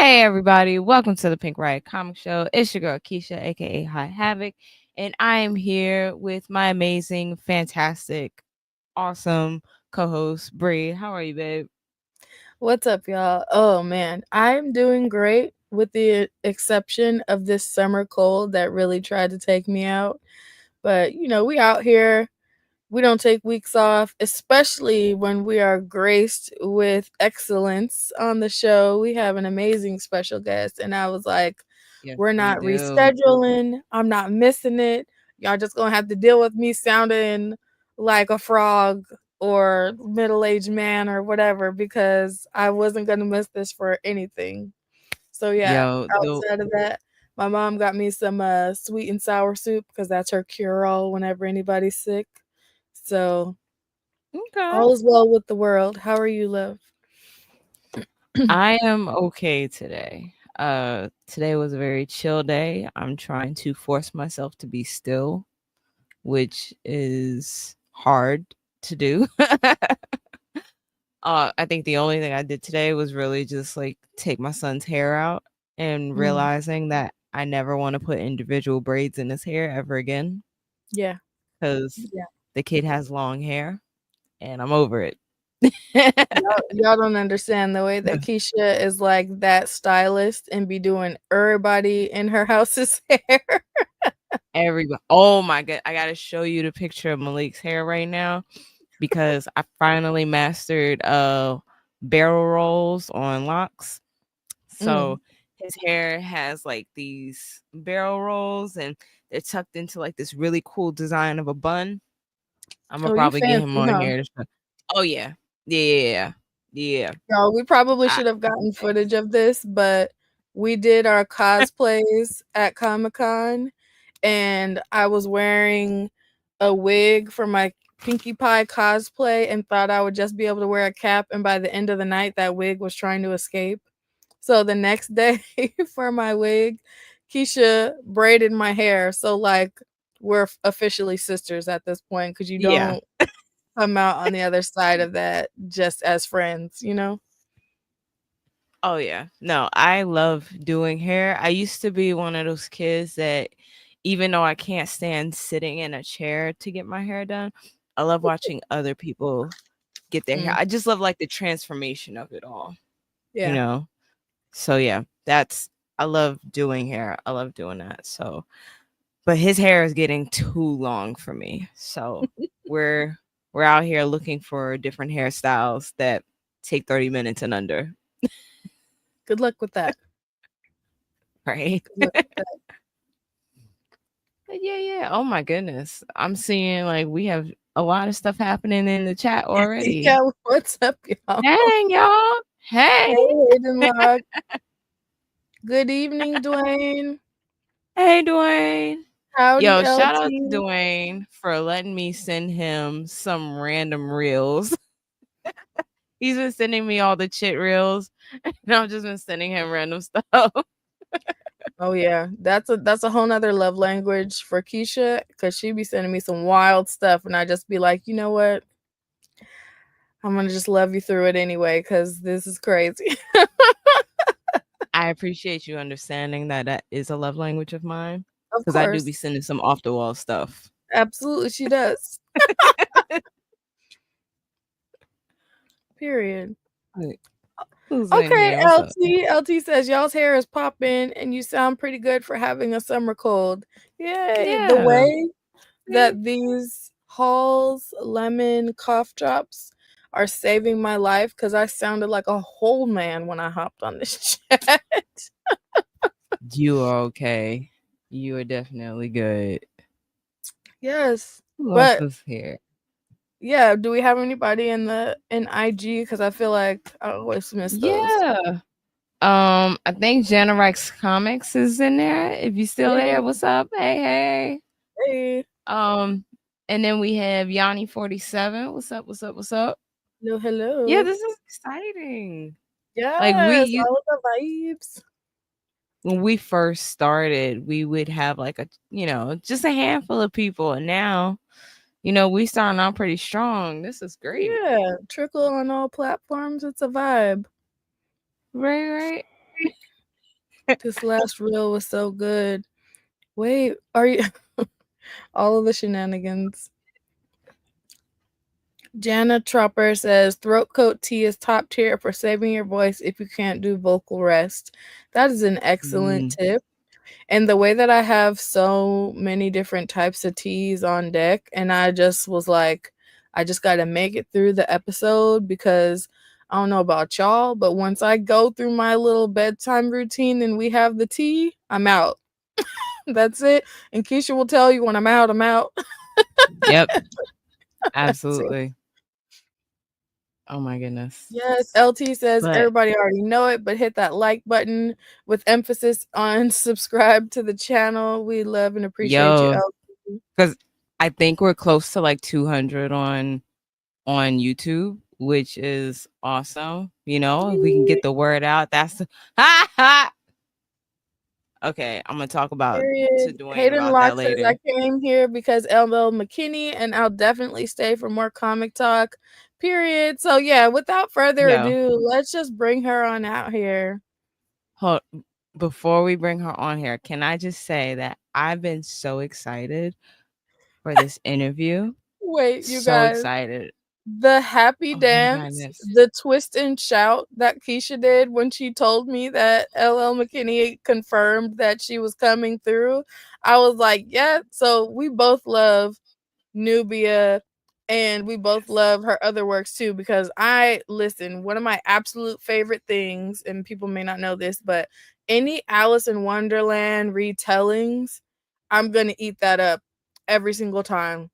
Hey everybody, welcome to the Pink Riot Comic Show. It's your girl Keisha, aka High Havoc, and I am here with my amazing, fantastic, awesome co-host Bree. How are you, babe? What's up, y'all? Oh man, I'm doing great with the exception of this summer cold that really tried to take me out. But we out here. We don't take weeks off, especially when we are graced with excellence on the show. We have an amazing special guest, and I was like, Yes, we're we not do. rescheduling. I'm not missing it. Y'all just gonna have to deal with me sounding like a frog or middle-aged man or whatever because I wasn't gonna miss this for anything. So yeah, Yo, the outside of that, my mom got me some sweet and sour soup because that's her cure-all whenever anybody's sick. So okay. all is well with the world. How are you, love? I am okay today. Today was a very chill day. I'm trying to force myself to be still, which is hard to do. I think the only thing I did today was really just like take my son's hair out and Mm, realizing that I never want to put individual braids in his hair ever again yeah, because yeah. the kid has long hair and I'm over it. Y'all don't understand the way that Keisha is like that stylist and be doing everybody in her house's hair. Everybody, oh my god, I gotta show you the picture of Malik's hair right now because I finally mastered barrel rolls on locks. Mm. So his hair has like these barrel rolls and they're tucked into like this really cool design of a bun. I'm gonna Oh, you probably get him fancy, on huh? here. Oh yeah. Yeah. Yeah. No, we probably I, should have gotten footage of this, but we did our cosplays at Comic-Con, and I was wearing a wig for my Pinkie Pie cosplay and thought I would just be able to wear a cap, and by the end of the night, that wig was trying to escape. So the next day for my wig, Keisha braided my hair. So like we're officially sisters at this point because you yeah. don't come out on the other side of that just as friends, you know? Oh yeah. No, I love doing hair. I used to be one of those kids that even though I can't stand sitting in a chair to get my hair done, I love watching other people get their hair. Mm, I just love like the transformation of it all, you yeah. know? So yeah, that's I love doing hair. I love doing that. So but his hair is getting too long for me. So we're we're out here looking for different hairstyles that take 30 minutes and under, Good luck with that. right? Good luck with that. But yeah. Oh my goodness. I'm seeing like we have a lot of stuff happening in the chat already. Yeah, what's up, y'all? Dang, y'all. Hey. Hey, Hayden Log. Good evening, Dwayne. Hey, Dwayne. Howdy, Yo, shout out to LT. Dwayne for letting me send him some random reels. He's been sending me all the chit reels, and I've just been sending him random stuff. Oh yeah, that's a whole nother love language for Keisha because she be sending me some wild stuff, and I just be like, you know what? I'm gonna just love you through it anyway because this is crazy. I appreciate you understanding that that is a love language of mine Of because I do be course, sending some off the wall stuff. absolutely, she does. Period. Wait, who's in Okay, here? What's up? LT says y'all's hair is popping and you sound pretty good for having a summer cold. Yay! The Yeah. way See? that these Hall's lemon cough drops are saving my life because I sounded like a whole man when I hopped on this chat. You are okay. You are definitely good. Yes, Who else but is here? yeah, do we have anybody in IG? Because I feel like I always miss those. Yeah. I think Generax Comics is in there. If you still there, Hey, what's up? Hey. hey, Um, and then we have Yanni 47. What's up? hello, Yeah, hello. this is exciting. Like Yes, all of the vibes. when we first started, we would have like just a handful of people. And now, we starting out pretty strong. This is great. Yeah, trickle on all platforms. It's a vibe. Right. This last reel was so good. Wait, are you all of the shenanigans? Jana Tropper says throat coat tea is top tier for saving your voice if you can't do vocal rest. That is an excellent Mm. tip. And the way that I have so many different types of teas on deck, and I just was like, I just got to make it through the episode because I don't know about y'all, but once I go through my little bedtime routine and we have the tea, I'm out. That's it. And Keisha will tell you when I'm out, I'm out. Yep, So, absolutely. Oh my goodness. yes, LT says But everybody already know it, but hit that like button with emphasis on subscribe to the channel. We love and appreciate you, yo, LT. because I think we're close to like 200 on YouTube, which is awesome. You know, if we can get the word out, that's the ha ha. Okay, I'm gonna talk about to Period. Dwayne Hayden about that Locke says I later. came here because L.L.Mckinney, and I'll definitely stay for more comic talk. Period. So yeah, without further Yo, ado, let's just bring her on out here. hold, before we bring her on here, can I just say that I've been so excited for this interview. Wait, you So guys. excited. The happy Oh my dance, goodness. the twist and shout that Keisha did when she told me that LL McKinney confirmed that she was coming through. I was like, yeah. So we both love Nubia, and we both love her other works too. Because I listen, one of my absolute favorite things, and people may not know this, but any Alice in Wonderland retellings, I'm gonna eat that up every single time.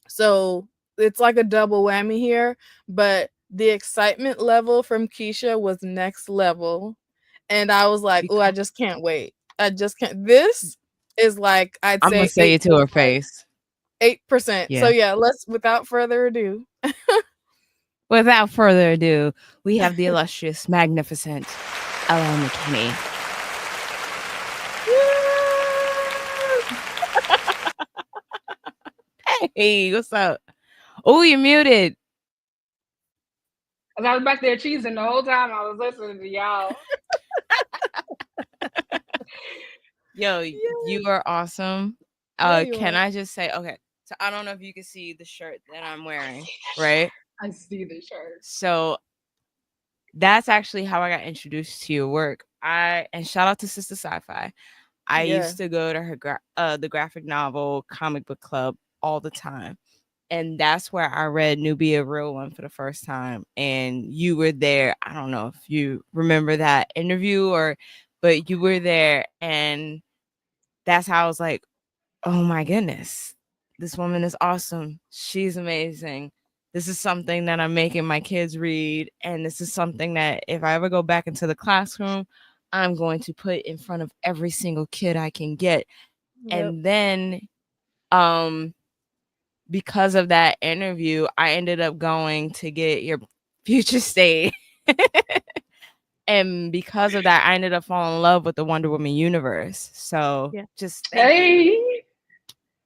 So it's like a double whammy here, but the excitement level from Keisha was next level. And I was like, oh, I Because just can't wait. I just can't. This is like, I'd I'm gonna say say it to her face. 8%. So Yeah. yeah, let's, without further ado. Without further ado, we have the illustrious, magnificent L.L.Mckinney. Hey, what's up? Oh, you're muted. Cause I was back there cheesing the whole time I was listening to y'all. Yo, Yeah, you are awesome. yeah, you Can are. I just say, okay, so I don't know if you can see the shirt that I'm wearing, right? I see the shirt. So that's actually how I got introduced to your work. And shout out to Sister Sci-Fi. I Yeah. used to go to her the graphic novel comic book club all the time. And that's where I read Nubia Real One for the first time. And you were there. I don't know if you remember that interview but you were there. And that's how I was like, oh my goodness, this woman is awesome. She's amazing. This is something that I'm making my kids read. And this is something that if I ever go back into the classroom, I'm going to put in front of every single kid I can get. Yep. And then um because of that interview, I ended up going to get your future state. And because of that, I ended up falling in love with the Wonder Woman universe. So Yeah. just thank you. Hey,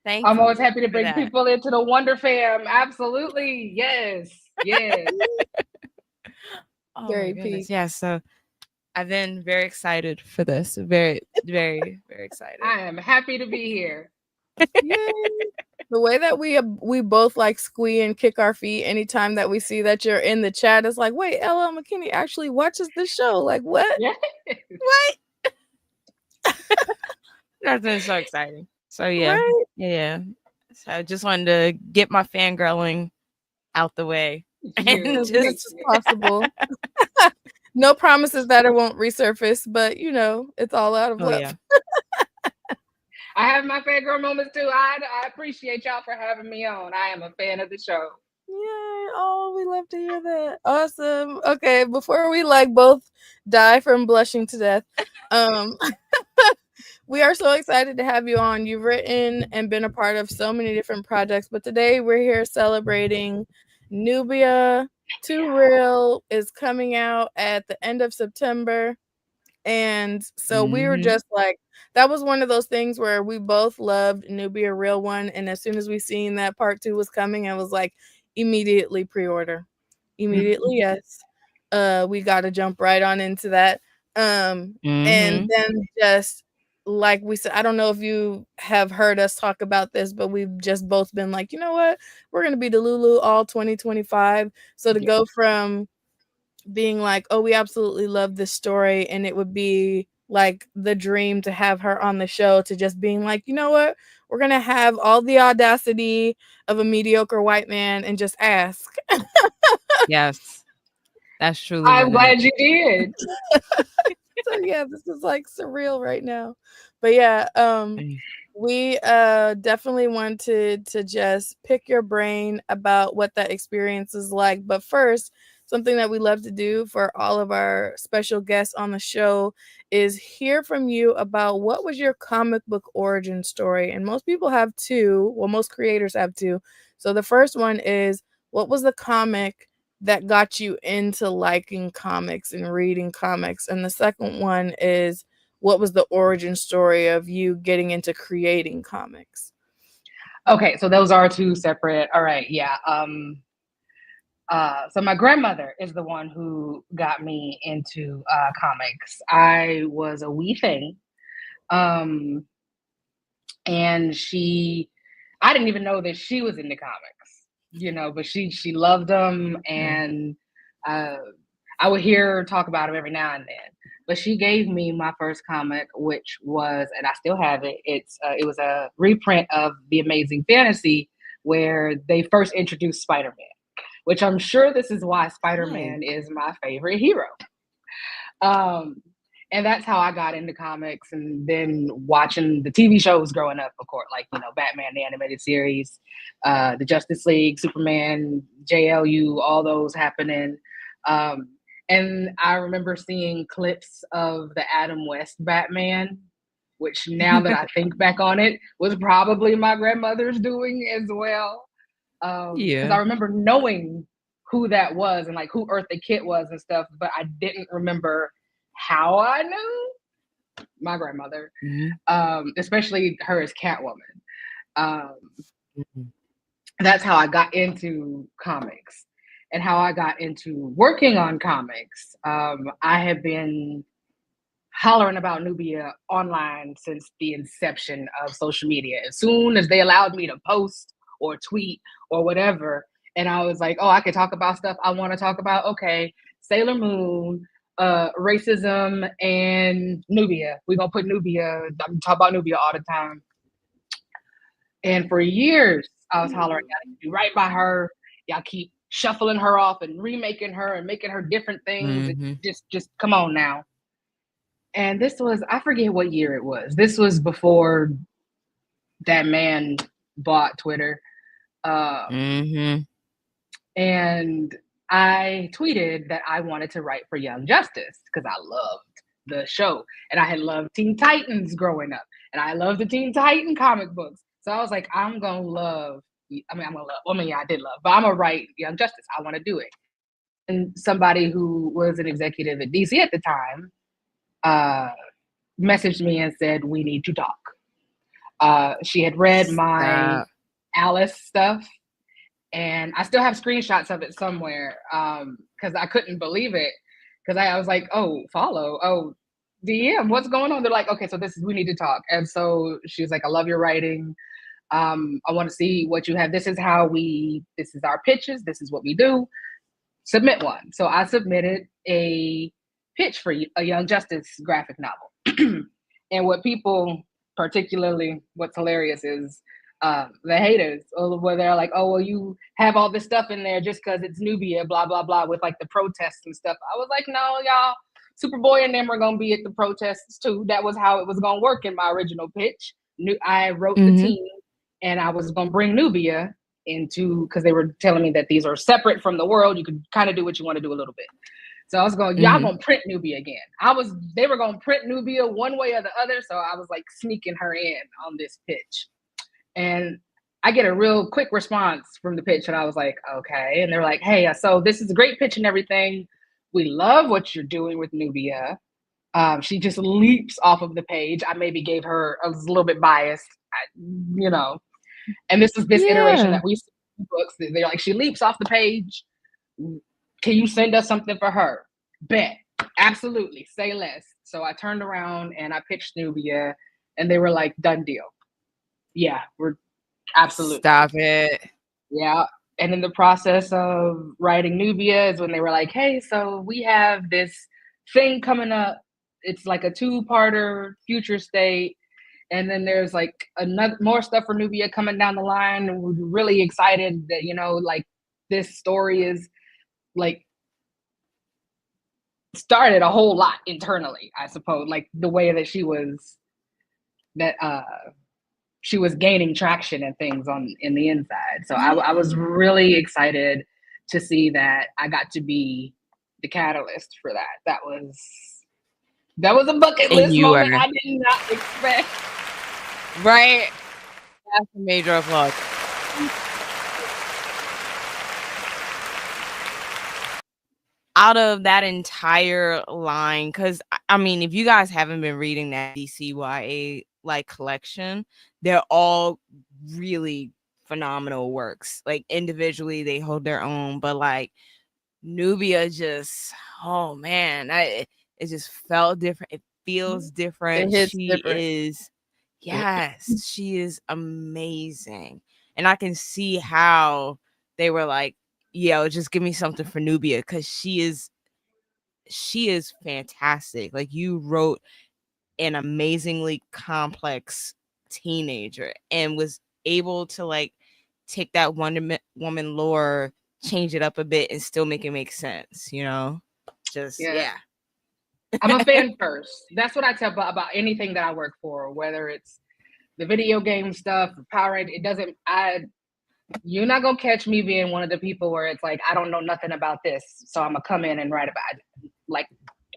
Thank I'm always you happy to for bring that. people into the Wonder Fam. Absolutely. Yes. Yes. Oh my Very goodness. peak. Yeah. So I've been very excited for this. Very, very, very excited. I am happy to be here. Yay. The way that we both like squee and kick our feet anytime that we see that you're in the chat is like, wait, LL McKinney actually watches this show. Like what? Yes. What? That's been so exciting. So yeah. Right? Yeah. So I just wanted to get my fangirling out the way. And As You. much Thank just as you. possible. No promises that it won't resurface, but you know, it's all out of oh yeah. love. I have my fangirl moments too. I appreciate y'all for having me on. I am a fan of the show. Yay. Oh, we love to hear that. Awesome. Okay, before we like both die from blushing to death, um we are so excited to have you on. You've written and been a part of so many different projects, but today we're here celebrating Nubia Too Real is coming out at the end of September. And so we were Mm-hmm. just like, that was one of those things where we both loved Nubia Real One. And as soon as we seen that part two was coming, I was like, immediately pre-order. Immediately, yes. We gotta jump right on into that. And Mhm. then just like we said, I don't know if you have heard us talk about this, but we've just both been like, you know what, we're gonna be Delulu all 2025. So to Yeah. go from being like, oh, we absolutely love this story, and it would be like the dream to have her on the show, to just being like, you know what, we're gonna have all the audacity of a mediocre white man and just ask. Yes. That's truly I'm what it glad you did. So yeah, this is like surreal right now. But yeah, is. we definitely wanted to just pick your brain about what that experience is like. But first, something that we love to do for all of our special guests on the show is hear from you about what was your comic book origin story. And most people have two, well, most creators have two. So the first one is, what was the comic that got you into liking comics and reading comics? And the second one is, what was the origin story of you getting into creating comics? Okay, so those are two separate. All right, yeah. So my grandmother is the one who got me into comics. I was a wee thing, um, and I didn't even know that she was into comics, but she loved them, and uh, I would hear her talk about them every now and then. But she gave me my first comic, which was, and I still have it. It was a reprint of The Amazing Fantasy, where they first introduced Spider-Man, which I'm sure this is why Nice. Spider-Man is my favorite hero. Um, and that's how I got into comics, and then watching the TV shows growing up, of course, like Batman the animated series, the Justice League, Superman, JLU, all those happening. Um, and I remember seeing clips of the Adam West Batman, which now that I think back on it, was probably my grandmother's doing as well. Because I Yeah. remember knowing who that was and like who Eartha Kitt was and stuff, but I didn't remember how I knew my grandmother, Mhm. especially her as Catwoman. Um, Mhm. that's how I got into comics and how I got into working on comics. I have been hollering about Nubia online since the inception of social media. As soon as they allowed me to post or tweet or whatever, and I was like, oh, I could talk about stuff I want to talk about. Okay, Sailor Moon, racism, and Nubia. We're gonna put Nubia. I'm talking about Nubia all the time. And for years, I was hollering, "Y'all do right by her. Y'all keep shuffling her off and remaking her and making her different things. Mhm. Just come on now." And this was, I forget what year it was. This was before that man bought Twitter. Mhm. And I tweeted that I wanted to write for Young Justice because I loved the show. And I had loved Teen Titans growing up. And I loved the Teen Titan comic books. So I was like, I'm going to love, yeah, I did love, but I'm going to write Young Justice. I want to do it. And somebody who was an executive at DC at the time uh, messaged me and said, we need to talk. She had read my Stop. Alice stuff, and I still have screenshots of it somewhere because I couldn't believe it. Because I was like, oh, follow, oh, DM, what's going on? They're like, okay, so we need to talk. And so she was like, I love your writing. I want to see what you have. This is our pitches. This is what we do. Submit one. So I submitted a pitch for a Young Justice graphic novel. And what's hilarious is the haters, where they're like, oh, well, you have all this stuff in there just because it's Nubia, blah, blah, blah, with like the protests and stuff. I was like, no, y'all, Superboy and them are going to be at the protests too. That was how it was going to work in my original pitch. I wrote the Mhm. team, and I was going to bring Nubia into, because they were telling me that these are separate from the world. You could kind of do what you want to do a little bit. So I was going, y'all Mhm. gonna print Nubia again. They were gonna print Nubia one way or the other. So I was like sneaking her in on this pitch. And I get a real quick response from the pitch. And I was like, okay. And they're like, hey, so this is a great pitch and everything. We love what you're doing with Nubia. She just leaps off of the page. I maybe I was a little bit biased, you know. And this is this iteration Yeah. that we see in books. They're like, she leaps off the page. Can you send us something for her? Bet. Absolutely, say less. So I turned around and I pitched Nubia, and they were like, done deal. Yeah, we're absolutely. Stop it. Yeah. And in the process of writing Nubia is when they were like, hey, so we have this thing coming up. It's like a two-parter future state. And then there's like another more stuff for Nubia coming down the line. And we're really excited that, like this story is like started a whole lot internally, I suppose, like the way that she was gaining traction and things in the inside. So I was really excited to see that I got to be the catalyst for that. That was a bucket list moment I did not expect. Right. That's a major applause. Out of that entire line, because I mean, if you guys haven't been reading that DCYA like collection, they're all really phenomenal works. Like individually, they hold their own, but like Nubia just, oh man, it just felt different. It feels different. She is amazing. And I can see how they were like, yo, just give me something for Nubia, because she is fantastic. Like, you wrote an amazingly complex teenager and was able to like take that Wonder Woman lore, change it up a bit, and still make it make sense, just yeah. I'm a fan first. That's what I tell about anything that I work for, whether it's the video game stuff, Power Rangers. It doesn't. You're not gonna catch me being one of the people where it's like I don't know nothing about this, so I'm gonna come in and write about it. Like,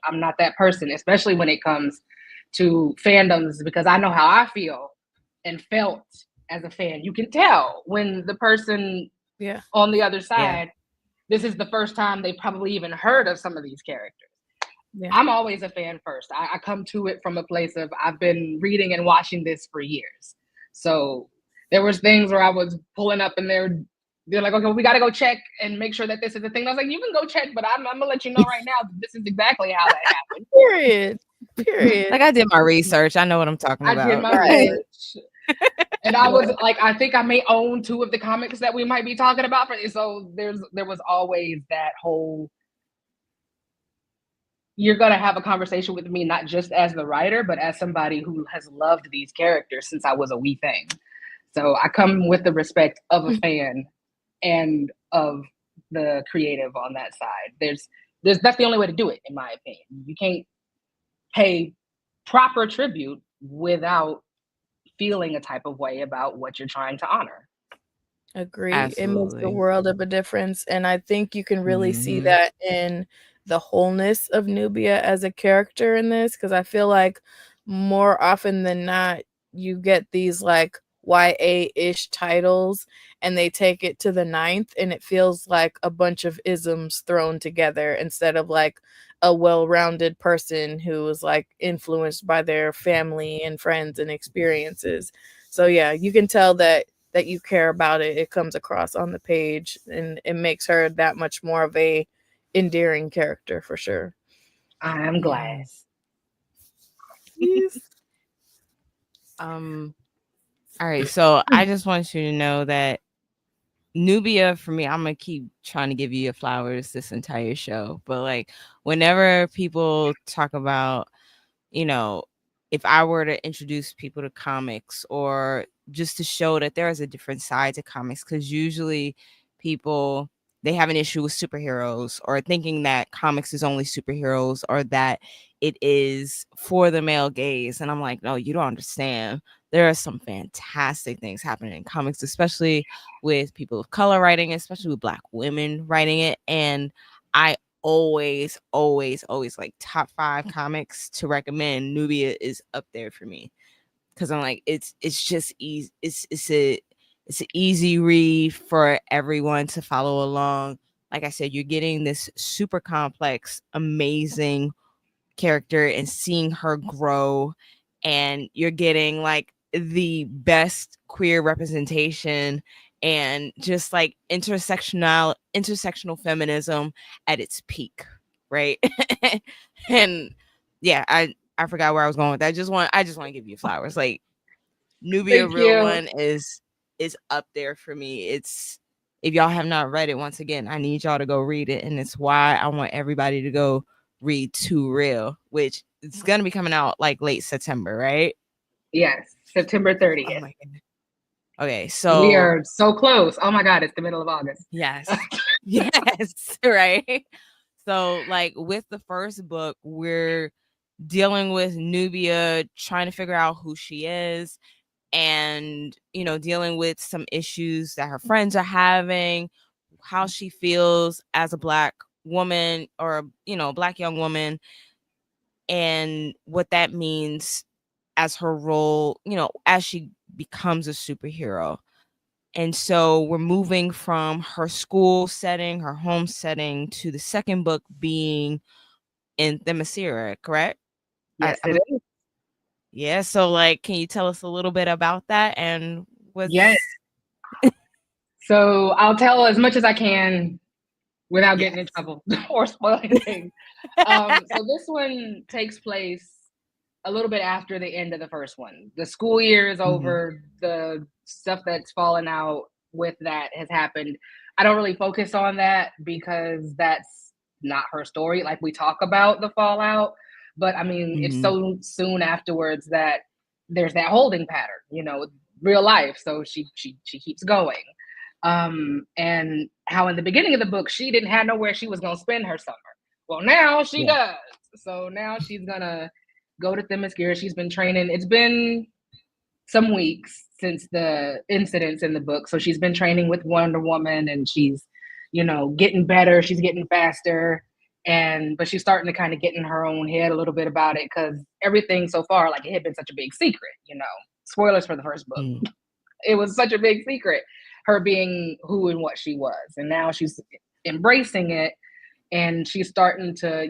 I'm not that person, especially when it comes to fandoms, because I know how I feel and felt as a fan. You can tell when the person on the other side, this is the first time they probably even heard of some of these characters. I'm always a fan first. I come to it from a place of I've been reading and watching this for years. So there was things where I was pulling up and they're like, okay, we got to go check and make sure that this is the thing. And I was like, you can go check, but I'm going to let you know right now that this is exactly how that happened. Period. Like, I did my research. I know what I'm talking about. I did my research. And I was like, I think I may own 2 of the comics that we might be talking about. So there was always that whole, you're going to have a conversation with me, not just as the writer, but as somebody who has loved these characters since I was a wee thing. So I come with the respect of a fan and of the creative on that side. That's the only way to do it, in my opinion. You can't pay proper tribute without feeling a type of way about what you're trying to honor. Agree. Absolutely. It makes the world of a difference. And I think you can really see that in the wholeness of Nubia as a character in this, because I feel like more often than not, you get these like YA-ish titles and they take it to the 9th and it feels like a bunch of isms thrown together instead of like a well-rounded person who is like influenced by their family and friends and experiences. So yeah, you can tell that you care about it. It comes across on the page, and it makes her that much more of a endearing character for sure. I'm glad. Yes. All right, so I just want you to know that Nubia, for me, I'm gonna keep trying to give you your flowers this entire show, but like whenever people talk about, if I were to introduce people to comics, or just to show that there is a different side to comics, because usually people, they have an issue with superheroes, or thinking that comics is only superheroes, or that it is for the male gaze. And I'm like, no, you don't understand. There are some fantastic things happening in comics, especially with people of color writing, especially with Black women writing it. And I always like top 5 comics to recommend. Nubia is up there for me, because I'm like, it's just easy. It's an easy read for everyone to follow along. Like I said, you're getting this super complex, amazing character and seeing her grow, and you're getting like the best queer representation and just like intersectional feminism at its peak. right? And yeah, I forgot where I was going with that. I just want to give you flowers. Like Nubia Thank Real you. One is up there for me. It's if y'all have not read it, once again, I need y'all to go read it, and it's why I want everybody to go read Too Real, which it's gonna be coming out like late September, right? Yes, September Oh 30th. my goodness. Okay, We so are so close. Oh my God, it's the middle of August. yes, yes, right. So like with the first book, we're dealing with Nubia trying to figure out who she is and dealing with some issues that her friends are having, how she feels as a black woman or black young woman, and what that means as her role as she becomes a superhero. And so we're moving from her school setting, her home setting, to the second book being in Themyscira, correct? Yes, I it believe. is. Yeah, so like can you tell us a little bit about that and Yes. what's So I'll tell as much as I can without getting in yes. trouble or spoiling things. So this one takes place a little bit after the end of the first one. The school year is Mhm. over. The stuff that's fallen out with that has happened. I don't really focus on that because that's not her story. Like we talk about the fallout, but I mean, it's Mhm. so soon afterwards that there's that holding pattern, real life. So she keeps going. And how in the beginning of the book she didn't have nowhere she was gonna spend her summer. Well, now she Yeah. does. So now she's gonna go to Themyscira. She's been training. It's been some weeks since the incidents in the book. So she's been training with Wonder Woman and she's, getting better. She's getting faster. But she's starting to kind of get in her own head a little bit about it because everything so far, like it had been such a big secret, Spoilers for the first book. Mm. It was such a big secret, her being who and what she was. And now she's embracing it and she's starting to,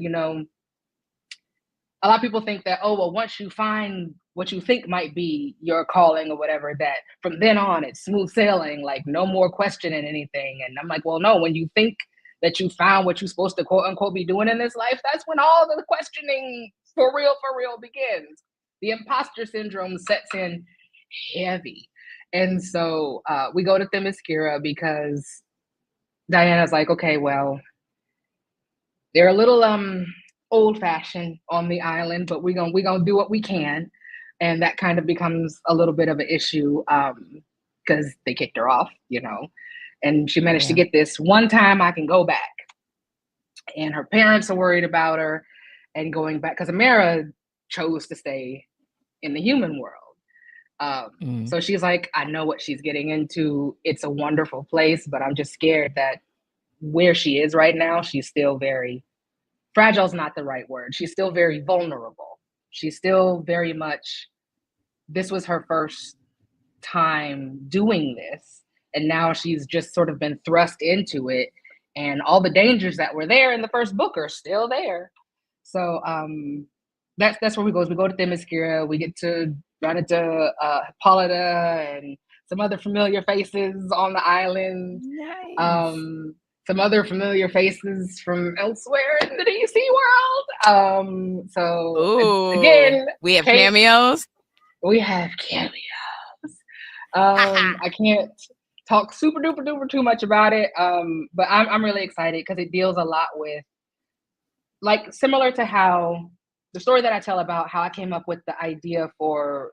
a lot of people think that, oh, well, once you find what you think might be your calling or whatever, that from then on it's smooth sailing, like no more questioning anything. And I'm like, well, no, when you think that you found what you're supposed to quote unquote be doing in this life, that's when all the questioning for real begins. The imposter syndrome sets in heavy. And so we go to Themyscira because Diana's like, okay, well, they're a little old fashioned on the island, but we're gonna do what we can, and that kind of becomes a little bit of an issue because they kicked her off, and she managed to Yeah. get this one time I can go back, and her parents are worried about her and going back because Amara chose to stay in the human world. Mm. So she's like, I know what she's getting into. It's a wonderful place, but I'm just scared that where she is right now, she's still very fragile is not the right word. She's still very vulnerable. She's still very much, this was her first time doing this. And now she's just sort of been thrust into it. And all the dangers that were there in the first book are still there. So that's where we go. We go to Themyscira. We get to run into Hippolyta and some other familiar faces on the island. Nice. Some other familiar faces from elsewhere in the DC world. So Ooh, again, we have Kate, cameos. we have cameos. I can't talk super duper duper too much about it, but I'm really excited because it deals a lot with, like, similar to how the story that I tell about how I came up with the idea for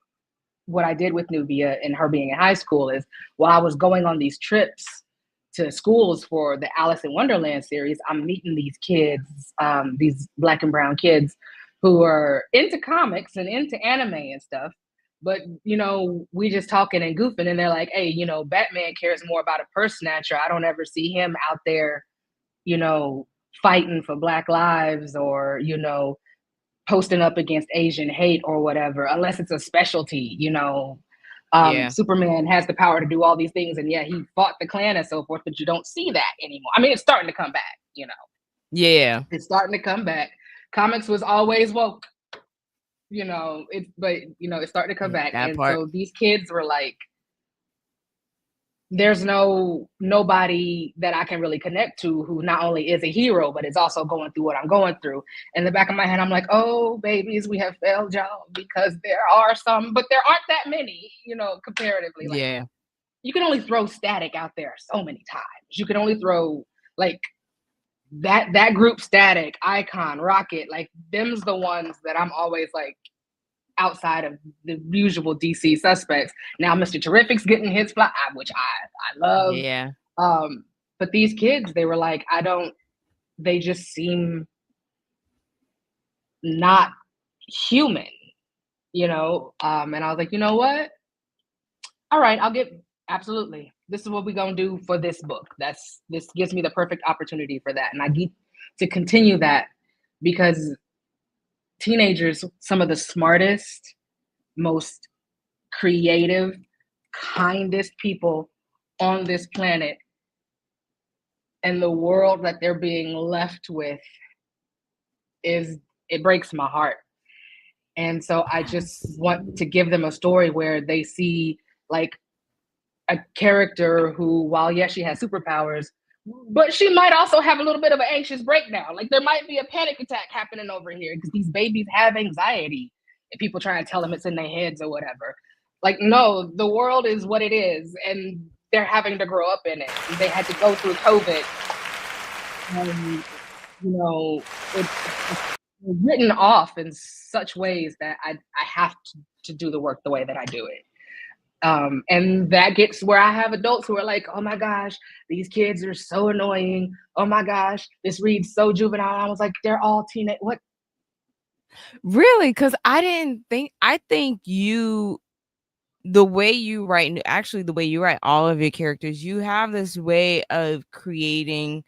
what I did with Nubia and her being in high school is while I was going on these trips to schools for the Alice in Wonderland series, I'm meeting these kids, these black and brown kids who are into comics and into anime and stuff. But, we just talking and goofing and they're like, hey, Batman cares more about a purse snatcher. I don't ever see him out there, you know, fighting for Black lives or, posting up against Asian hate or whatever, unless it's a specialty, Yeah. Superman has the power to do all these things, and yeah, he fought the Klan and so forth, but you don't see that anymore. I mean, it's starting to come back, Yeah. It's starting to come back. Comics was always woke, it's starting to come back. That And part. so these kids were like, there's nobody that I can really connect to who not only is a hero, but is also going through what I'm going through. In the back of my head, I'm like, oh, babies, we have failed y'all because there are some, but there aren't that many, comparatively. Like, Yeah. you can only throw Static out there so many times. You can only throw like that group, Static, Icon, Rocket, like them's the ones that I'm always like outside of the usual DC suspects. Now Mr. Terrific's getting his fly, which I love. Yeah. But these kids, they were like, they just seem not human, And I was like, you know what? All right, absolutely. This is what we're gonna do for this book. This gives me the perfect opportunity for that. And I get to continue that because teenagers, some of the smartest, most creative, kindest people on this planet, and the world that they're being left with it breaks my heart. And so I just want to give them a story where they see like a character who, while yes, she has superpowers, but she might also have a little bit of an anxious breakdown. Like there might be a panic attack happening over here because these babies have anxiety and people try to tell them it's in their heads or whatever. Like, no, the world is what it is and they're having to grow up in it. They had to go through COVID. And, it's written off in such ways that I have to do the work the way that I do it. And that gets where I have adults who are like, oh my gosh, these kids are so annoying. Oh my gosh, this reads so juvenile. I was like, they're all teenage. What? Really? Because I think the way you write, actually the way you write all of your characters, you have this way of creating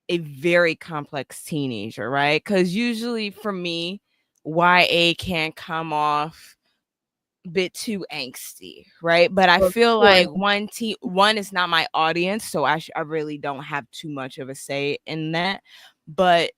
a very complex teenager, right? Because usually for me, YA can come off bit too angsty, right? But I feel like one is not my audience, so I really don't have too much of a say in that. But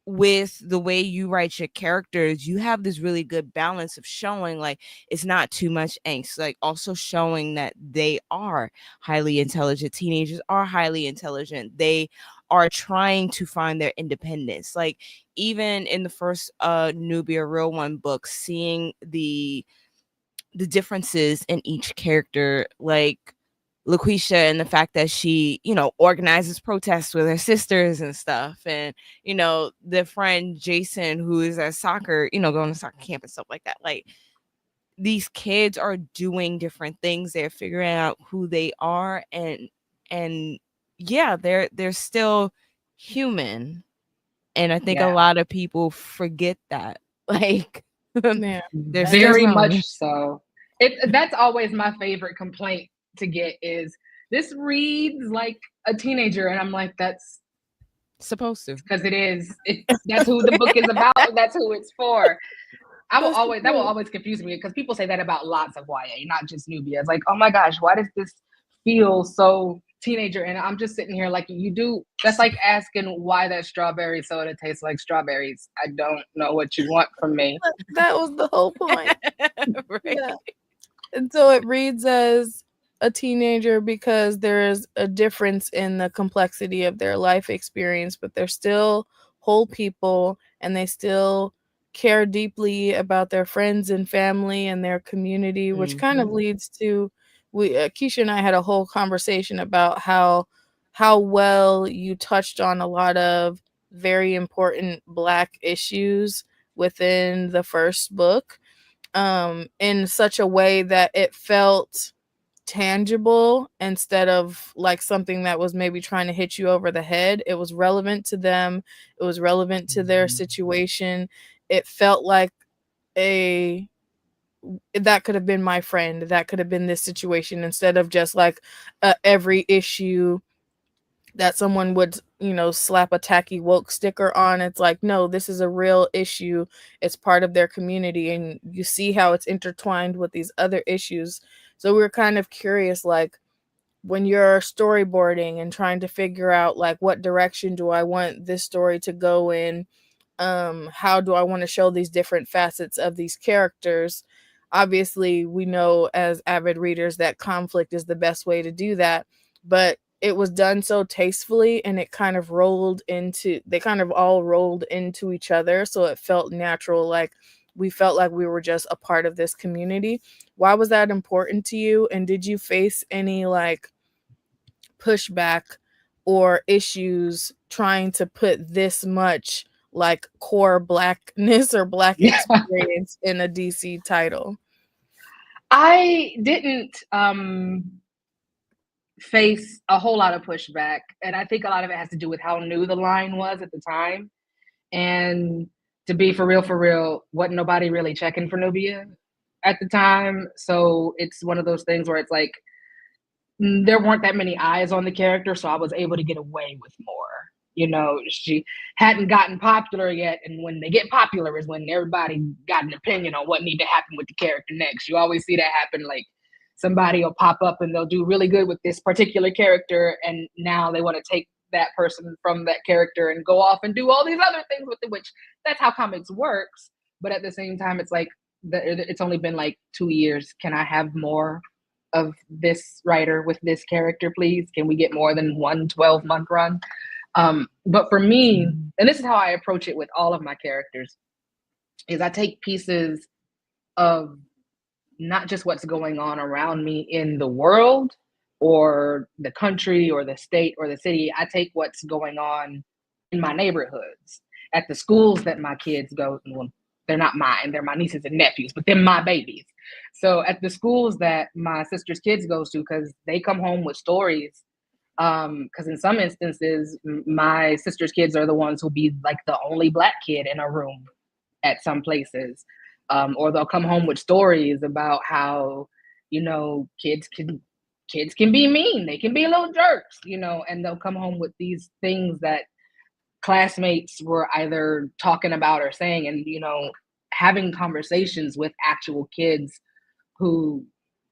with the way you write your characters, you have this really good balance of showing like it's not too much angst, like also showing that they are highly intelligent. Teenagers are highly intelligent. They are trying to find their independence. Like even in the first Nubia Real One book, seeing the differences in each character, like LaQuisha and the fact that she, organizes protests with her sisters and stuff. And, the friend Jason, who is at soccer, going to soccer camp and stuff like that. Like these kids are doing different things. They're figuring out who they are. And yeah, they're still human. And I think a lot of people forget that. Like, Yeah, they're very still much so. That's always my favorite complaint to get is this reads like a teenager, and I'm like, that's supposed to, because it is. That's who the book is about. That's who it's for. That will always confuse me because people say that about lots of YA, not just Nubia. It's like, oh my gosh, why does this feel so teenager? And I'm just sitting here like, you do. That's like asking why that strawberry soda tastes like strawberries. I don't know what you want from me. That was the whole point. right? Yeah. And so it reads as a teenager because there is a difference in the complexity of their life experience, but they're still whole people and they still care deeply about their friends and family and their community, which kind of leads to Keisha and I had a whole conversation about how well you touched on a lot of very important Black issues within the first book, in such a way that it felt tangible instead of like something that was maybe trying to hit you over the head. It was relevant to them. It was relevant to their situation. It felt like that could have been my friend. That could have been this situation, instead of just like every issue that someone would, slap a tacky woke sticker on. It's like, no, this is a real issue. It's part of their community. And you see how it's intertwined with these other issues. So we're kind of curious, like when you're storyboarding and trying to figure out like, what direction do I want this story to go in? How do I want to show these different facets of these characters? obviously we know as avid readers that conflict is the best way to do that, but it was done so tastefully, and it kind of they kind of all rolled into each other, so it felt natural, like we felt like we were just a part of this community. Why was that important to you, and did you face any like pushback or issues trying to put this much like core blackness or black Yeah. experience in a DC title? I didn't face a whole lot of pushback, and I think a lot of it has to do with how new the line was at the time. And to be for real, wasn't nobody really checking for Nubia at the time. So it's one of those things where it's like there weren't that many eyes on the character, so I was able to get away with more. You know, she hadn't gotten popular yet, and when they get popular is when everybody got an opinion on what need to happen with the character next. You always see that happen, like somebody will pop up and they'll do really good with this particular character, and now they want to take that person from that character and go off and do all these other things with it, which that's how comics works. But at the same time, it's like it's only been like 2 years. Can I have more of this writer with this character, please? Can we get more than one 12-month run? But for me, and this is how I approach it with all of my characters, is I take pieces of not just what's going on around me in the world or the country or the state or the city. I take what's going on in my neighborhoods, at the schools that my kids go. Well, they're not mine, they're my nieces and nephews, but they're my babies. So at the schools that my sister's kids goes to, because they come home with stories. Because in some instances, my sister's kids are the ones who'll be like the only Black kid in a room at some places. Or they'll come home with stories about how, you know, kids can be mean, they can be little jerks, you know, and they'll come home with these things that classmates were either talking about or saying, and, you know, having conversations with actual kids who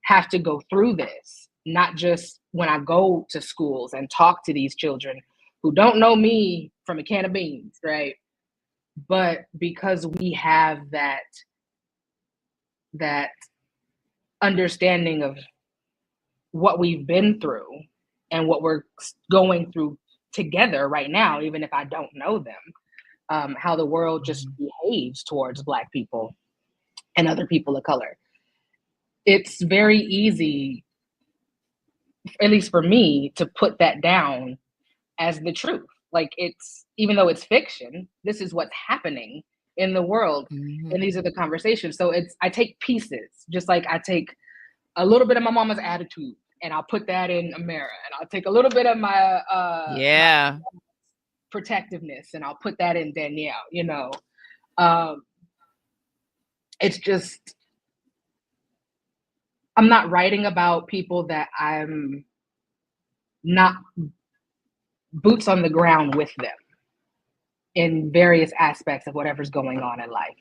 have to go through this, not just when I go to schools and talk to these children who don't know me from a can of beans, right? But because we have that understanding of what we've been through and what we're going through together right now, even if I don't know them, how the world just behaves towards Black people and other people of color. It's very easy, at least for me, to put that down as the truth. Like, it's, even though it's fiction, this is what's happening in the world. And these are the conversations. So I take pieces, just like I take a little bit of my mama's attitude and I'll put that in Amara, and I'll take a little bit of my my protectiveness and I'll put that in Danielle, you know. It's just, I'm not writing about people that I'm not boots on the ground with them in various aspects of whatever's going on in life.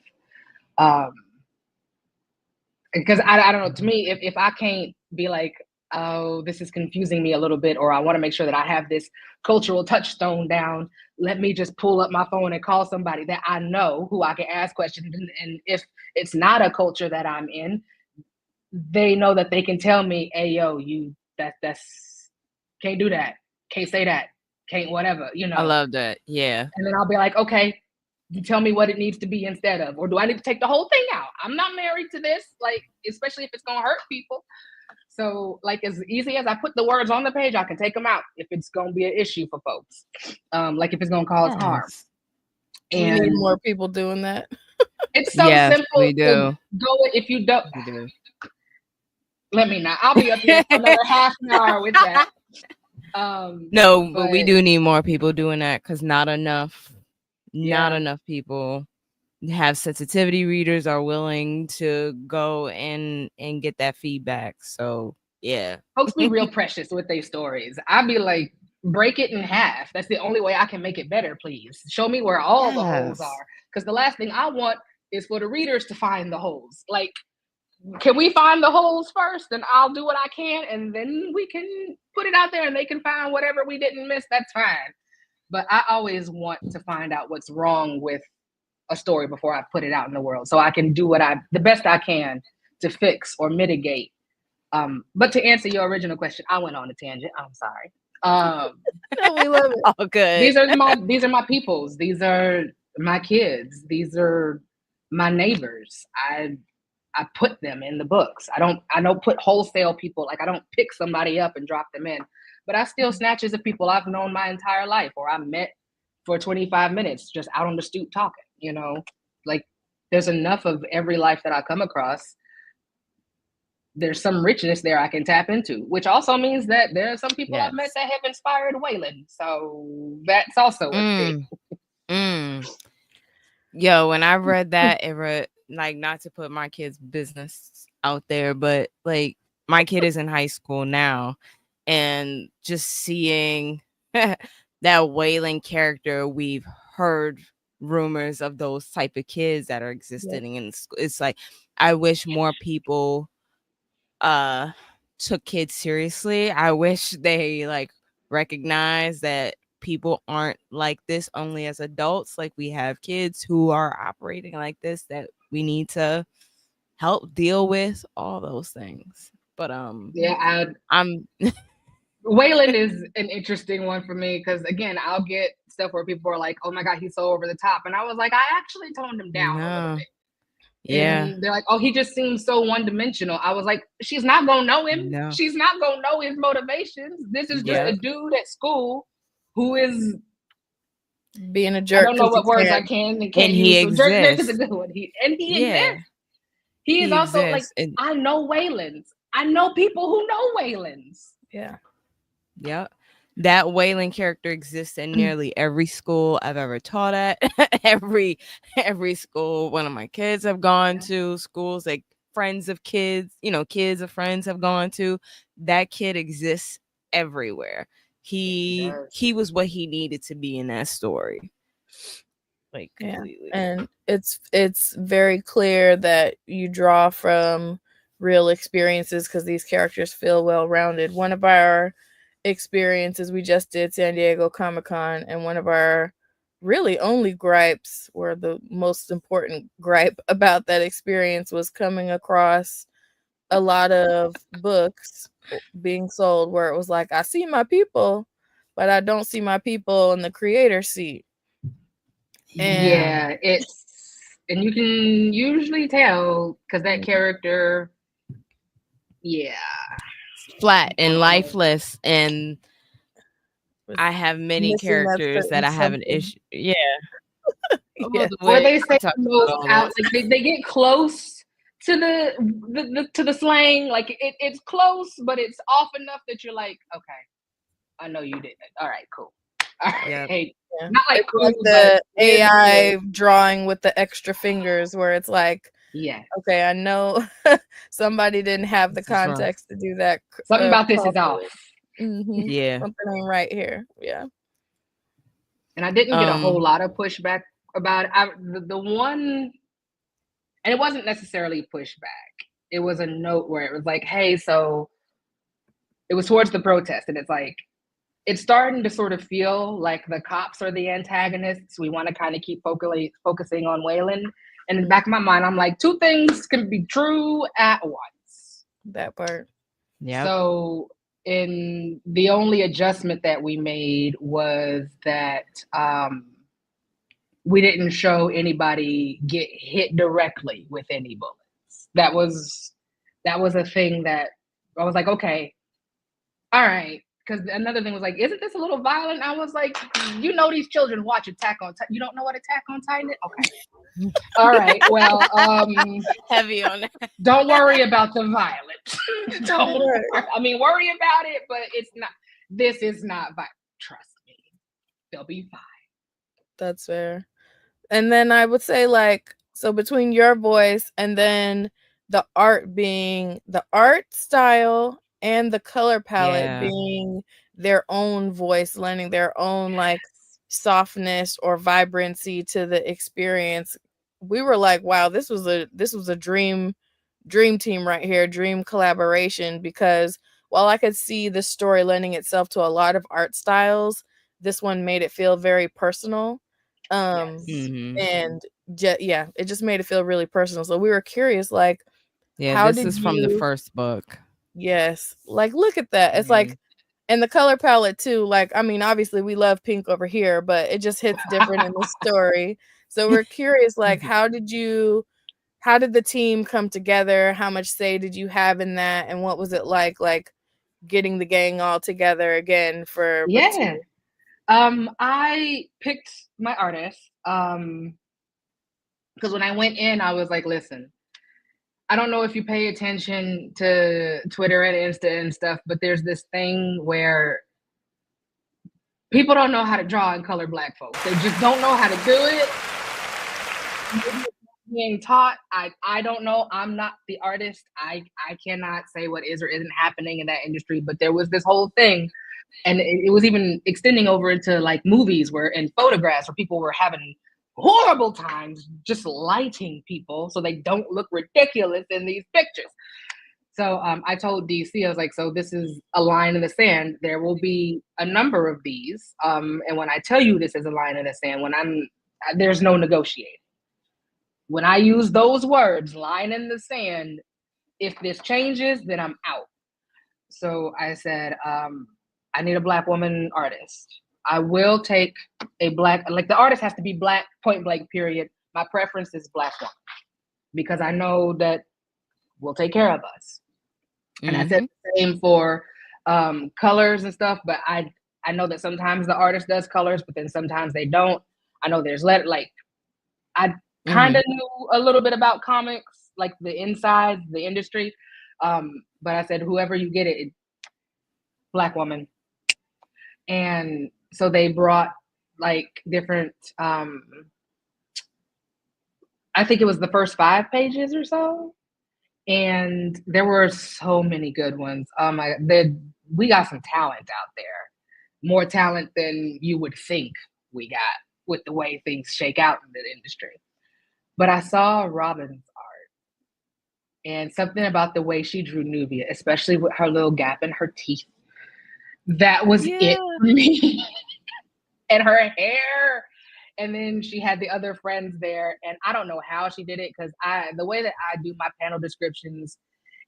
Because I don't know, to me, if I can't be like, oh, this is confusing me a little bit, or I want to make sure that I have this cultural touchstone down, let me just pull up my phone and call somebody that I know who I can ask questions. And if it's not a culture that I'm in, they know that they can tell me, hey, yo, that's can't do that, can't say that, can't whatever, you know. I love that. Yeah. And then I'll be like, okay, you tell me what it needs to be instead of, or do I need to take the whole thing out? I'm not married to this, like, especially if it's gonna hurt people. So, like, as easy as I put the words on the page, I can take them out if it's gonna be an issue for folks. Like if it's gonna cause harm. And we need more people doing that. It's so simple. We do. To go if you don't. We do. Let me know. I'll be up here for another half an hour with that. No, but we do need more people doing that, because not enough people have sensitivity readers are willing to go and get that feedback. So yeah, folks be real precious with their stories. I'd be like, break it in half. That's the only way I can make it better, please. Show me where all the holes are, because the last thing I want is for the readers to find the holes. Like, can we find the holes first, and I'll do what I can, and then we can put it out there and they can find whatever we didn't miss. That's fine. But I always want to find out what's wrong with a story before I put it out in the world, so I can do the best I can to fix or mitigate. But to answer your original question, I went on a tangent. I'm sorry. No, we love it. All good. These are my peoples. These are my kids. These are my neighbors. I put them in the books. I don't put wholesale people, like I don't pick somebody up and drop them in. But I steal snatches of people I've known my entire life, or I met for 25 minutes just out on the stoop talking, Like there's enough of every life that I come across. There's some richness there I can tap into, which also means that there are some people I've met that have inspired Waylon. So that's also a thing. Yo, when I read that, it read, like, not to put my kid's business out there, but like my kid is in high school now, and just seeing that Waylon character, we've heard rumors of those type of kids that are existing in school. It's like, I wish more people took kids seriously. I wish they like recognize that people aren't like this only as adults. Like, we have kids who are operating like this that we need to help deal with, all those things. But yeah, I'm Waylon is an interesting one for me because, again, I'll get stuff where people are like, "Oh my god, he's so over the top," and I was like, I actually toned him down a little bit. Yeah. And they're like, "Oh, he just seems so one-dimensional." I was like, she's not gonna know him. No. She's not gonna know his motivations. This is just a dude at school who is being a jerk. I don't know what words I can and can't use. So jerk is a good one. He exists. He is also like, I know Waylons. I know people who know Waylons. Yeah. Yep. That Waylon character exists in nearly every school I've ever taught at. every school one of my kids have gone to, schools like friends of kids, kids of friends have gone to. That kid exists everywhere. He was what he needed to be in that story. Like, completely. And it's very clear that you draw from real experiences because these characters feel well-rounded. One of our experiences, we just did San Diego Comic-Con, and one of our really only gripes, or the most important gripe about that experience, was coming across a lot of books being sold where it was like, I see my people, but I don't see my people in the creator seat. And and you can usually tell because that character, flat and lifeless, and I have many characters that I have an issue. Or they say the most out, like they get close to the slang, like it's close, but it's off enough that you're like, okay, I know you did it. All right, cool. All right. Hey, not like cool, the AI drawing with the extra fingers, where it's like, okay, I know somebody didn't have the context to do that. Something about this is off. Yeah, something ain't right here. Yeah. And I didn't get a whole lot of pushback about it. The one, and it wasn't necessarily pushback. It was a note where it was like, hey, so it was towards the protest, and it's like, it's starting to sort of feel like the cops are the antagonists. We want to kind of keep focusing on Waylon. And in the back of my mind, I'm like, two things can be true at once. That part. Yeah. So the only adjustment that we made was that we didn't show anybody get hit directly with any bullets. That was a thing that I was like, okay, all right. Because another thing was like, isn't this a little violent? I was like, these children watch Attack on Titan. You don't know what Attack on Titan is? Okay. All right. Well, heavy on that. Don't worry about the violence. Worry about it, but it's not. This is not violent. Trust me, they'll be fine. That's fair. And then I would say, like, so between your voice and then the art being the art style and the color palette being their own voice, lending their own like softness or vibrancy to the experience, we were like, wow, this was a dream team right here, dream collaboration. Because while I could see the story lending itself to a lot of art styles, this one made it feel very personal. And it just made it feel really personal. So we were curious, like, Yeah, How this did is from the you first book. Yes. Like look at that. It's Mhm. like and the color palette too. Like I mean obviously we love pink over here, but it just hits different in the story. So we're curious like how did the team come together? How much say did you have in that and what was it like getting the gang all together again for book Yeah. 2? I picked my artist. Because when I went in, I was like, listen, I don't know if you pay attention to Twitter and Insta and stuff, but there's this thing where people don't know how to draw and color Black folks. They just don't know how to do it. Maybe it's not being taught. I don't know. I'm not the artist. I cannot say what is or isn't happening in that industry, but there was this whole thing, and it was even extending over into like movies where and photographs where people were having horrible times just lighting people so they don't look ridiculous in these pictures. So I told DC, I was like, so this is a line in the sand. There will be a number of these. And when I tell you this is a line in the sand, there's no negotiating. When I use those words, line in the sand, if this changes, then I'm out. So I said, I need a Black woman artist. I will take a Black, like the artist has to be Black, point blank, period. My preference is Black woman because I know that will take care of us. And I said the same for colors and stuff, but I know that sometimes the artist does colors, but then sometimes they don't. I know there's I kind of knew a little bit about comics, like the inside, the industry. But I said, whoever you get it, Black woman. And so they brought like different, I think it was the first 5 pages or so. And there were so many good ones. We got some talent out there, more talent than you would think we got with the way things shake out in the industry. But I saw Robin's art and something about the way she drew Nubia, especially with her little gap in her teeth. That was it for me. And her hair. And then she had the other friends there. And I don't know how she did it because the way that I do my panel descriptions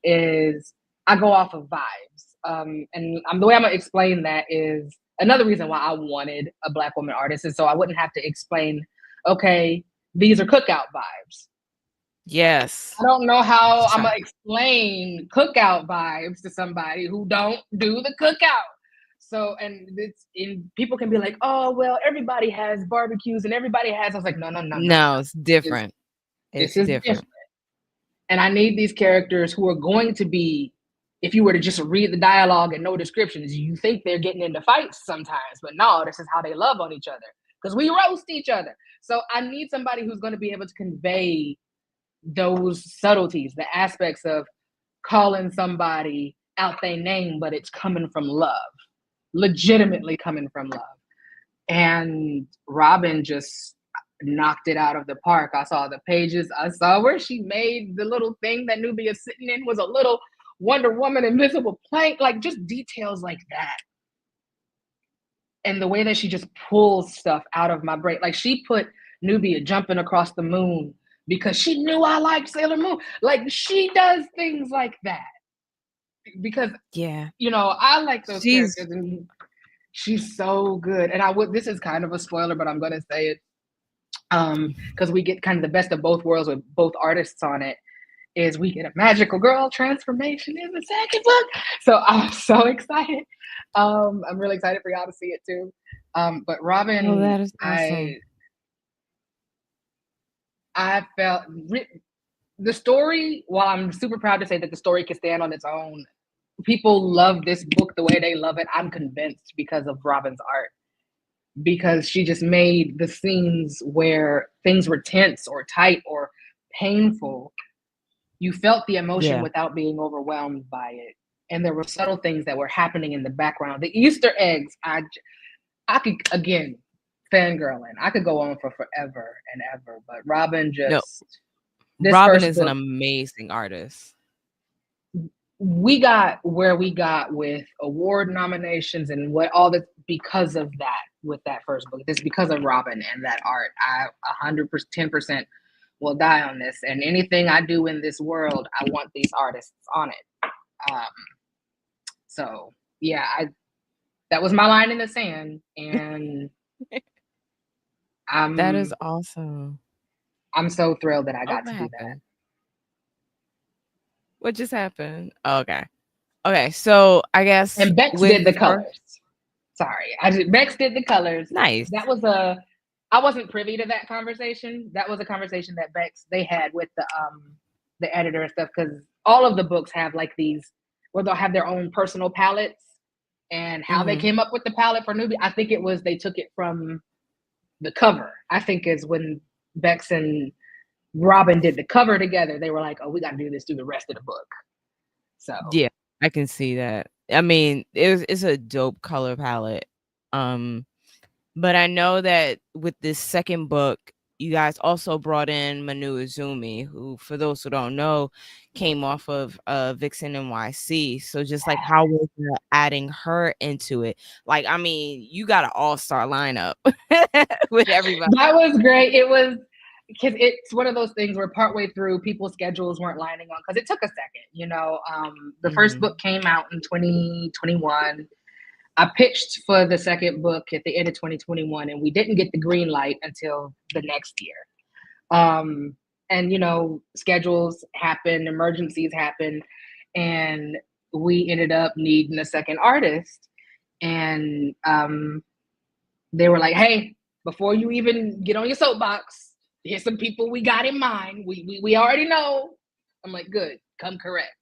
is I go off of vibes. The way I'm going to explain that is another reason why I wanted a Black woman artist is so I wouldn't have to explain, okay, these are cookout vibes. Yes. I don't know how I'm going to explain cookout vibes to somebody who don't do the cookout. So, people can be like, oh, well, everybody has barbecues and everybody has. I was like, no. No, it's different. This is different. And I need these characters who are going to be, if you were to just read the dialogue and no descriptions, you think they're getting into fights sometimes, but no, this is how they love on each other because we roast each other. So I need somebody who's going to be able to convey those subtleties, the aspects of calling somebody out their name, but it's coming from love, legitimately coming from love. And Robin just knocked it out of the park. I saw the pages. I saw where she made the little thing that Nubia's sitting in was a little Wonder Woman invisible plank, like just details like that. And the way that she just pulls stuff out of my brain, like she put Nubia jumping across the moon because she knew I liked Sailor Moon. Like she does things like that because I like those characters and she's so good. And this is kind of a spoiler, but I'm going to say it because we get kind of the best of both worlds with both artists on it. Is we get a magical girl transformation in the second book. So I'm so excited. I'm really excited for y'all to see it too. But Robin, that is awesome. I felt the story, while I'm super proud to say that the story can stand on its own, people love this book the way they love it. I'm convinced because of Robin's art. Because she just made the scenes where things were tense or tight or painful, you felt the emotion without being overwhelmed by it. And there were subtle things that were happening in the background. The Easter eggs, I could, again, fangirling. I could go on for forever and ever, but Robin Robin is an amazing artist. We got where we got with award nominations and what all that because of that with that first book. It's because of Robin and that art. I 110% will die on this. And anything I do in this world, I want these artists on it. So yeah, that was my line in the sand, and That is I'm awesome. so thrilled that I Oh, got what to do that. happened? What just happened? Oh, okay. Okay, so I guess And Bex with did the the first, colors. Sorry, Bex did the colors. nice. That was I wasn't privy to that conversation. That was a conversation that they had with the editor and stuff, because all of the books have like these where they'll have their own personal palettes, and how they came up with the palette for Nubia. I think it was they took it from the cover. I think is when Bex and Robin did the cover together, they were like, "Oh, we got to do this through the rest of the book." So Yeah, I can see that. I mean, it's a dope color palette. But I know that with this second book, you guys also brought in Manu Izumi, who, for those who don't know, came off of Vixen NYC. So just like how was adding her into it? Like, I mean, you got an all-star lineup with everybody. that was great. It was because it's one of those things where partway through people's schedules weren't lining up, because it took a second. The first book came out in 2021. I pitched for the second book at the end of 2021, and we didn't get the green light until the next year. And schedules happen, emergencies happen, and we ended up needing a second artist. And they were like, "Hey, before you even get on your soapbox, here's some people we got in mind. We already know." I'm like, "Good, come correct."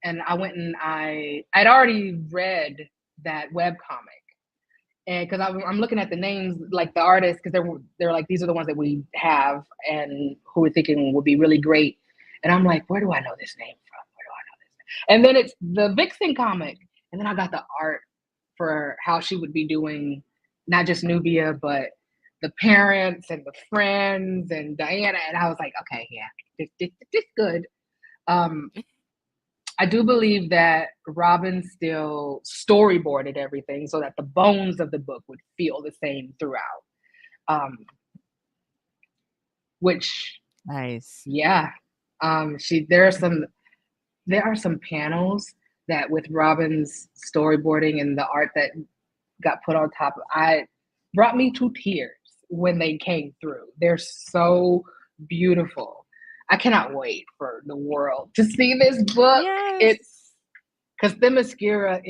And I went and I'd already read that webcomic, and because I'm looking at the names, like the artists, because they're like, these are the ones that we have and who we're thinking would be really great. And I'm like, where do I know this name from? Where do I know this name? And then it's the Vixen comic, and then I got the art for how she would be doing not just Nubia, but the parents and the friends and Diana. And I was like, okay, yeah, this good. I do believe that Robin still storyboarded everything so that the bones of the book would feel the same throughout. Which, Nice. yeah, there are some panels that with Robin's storyboarding and the art that got put on top, brought me to tears when they came through. They're so beautiful. I cannot wait for the world to see this book. Yes. It's because Themyscira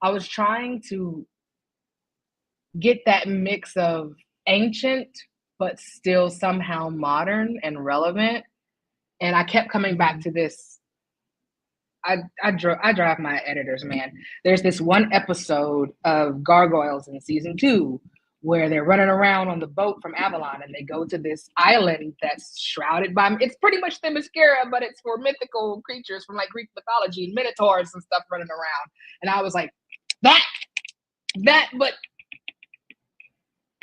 I was trying to get that mix of ancient but still somehow modern and relevant. And I kept coming back to this. I drive my editors, man. There's this one episode of Gargoyles in season 2 where they're running around on the boat from Avalon, and they go to this island that's shrouded by, it's pretty much Themyscira, but it's for mythical creatures from like Greek mythology, minotaurs and stuff running around. And I was like, that, but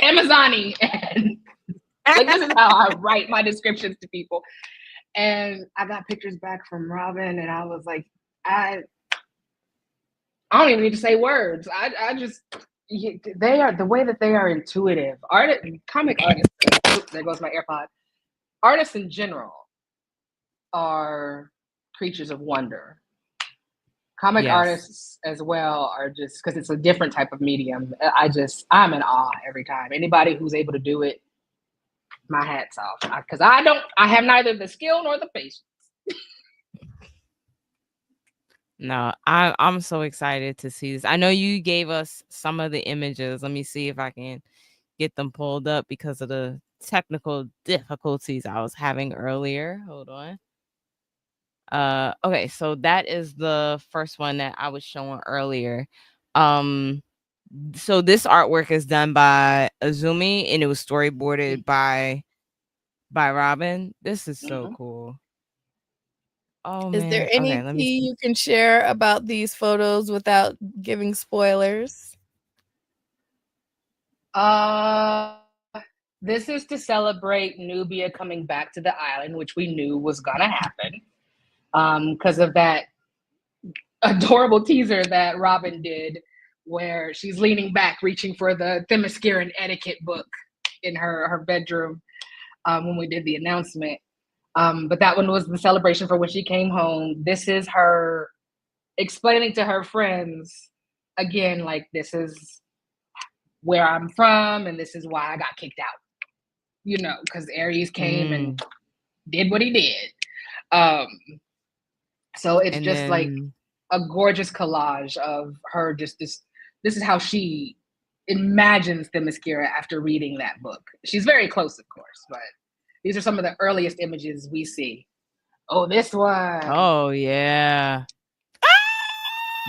Amazoni. And like, this is how I write my descriptions to people. And I got pictures back from Robin, and I was like, I don't even need to say words. I just, they are, the way that they are intuitive. Comic artists, oops, there goes my AirPod. Artists in general are creatures of wonder. Comic artists as well are just, because it's a different type of medium. I'm in awe every time. Anybody who's able to do it, my hat's off. Because I have neither the skill nor the patience. No, I'm so excited to see this. I know you gave us some of the images. Let me see if I can get them pulled up because of the technical difficulties I was having earlier. Hold on. Okay, so that is the first one that I was showing earlier. So this artwork is done by Izumi, and it was storyboarded by Robin. This is so cool. Oh, Is there man. any Okay, let me tea see. you can share about these photos without giving spoilers? This is to celebrate Nubia coming back to the island, which we knew was gonna happen, because of that adorable teaser that Robin did, where she's leaning back, reaching for the Themysciran etiquette book in her bedroom. when we did the announcement. But that one was the celebration for when she came home. This is her explaining to her friends again, like, this is where I'm from and this is why I got kicked out, because Aries came and did what he did. So it's And just like then a gorgeous collage of her just this is how she imagines Themyscira after reading that book. She's very close, of course, but these are some of the earliest images we see. Oh, this one. oh yeah.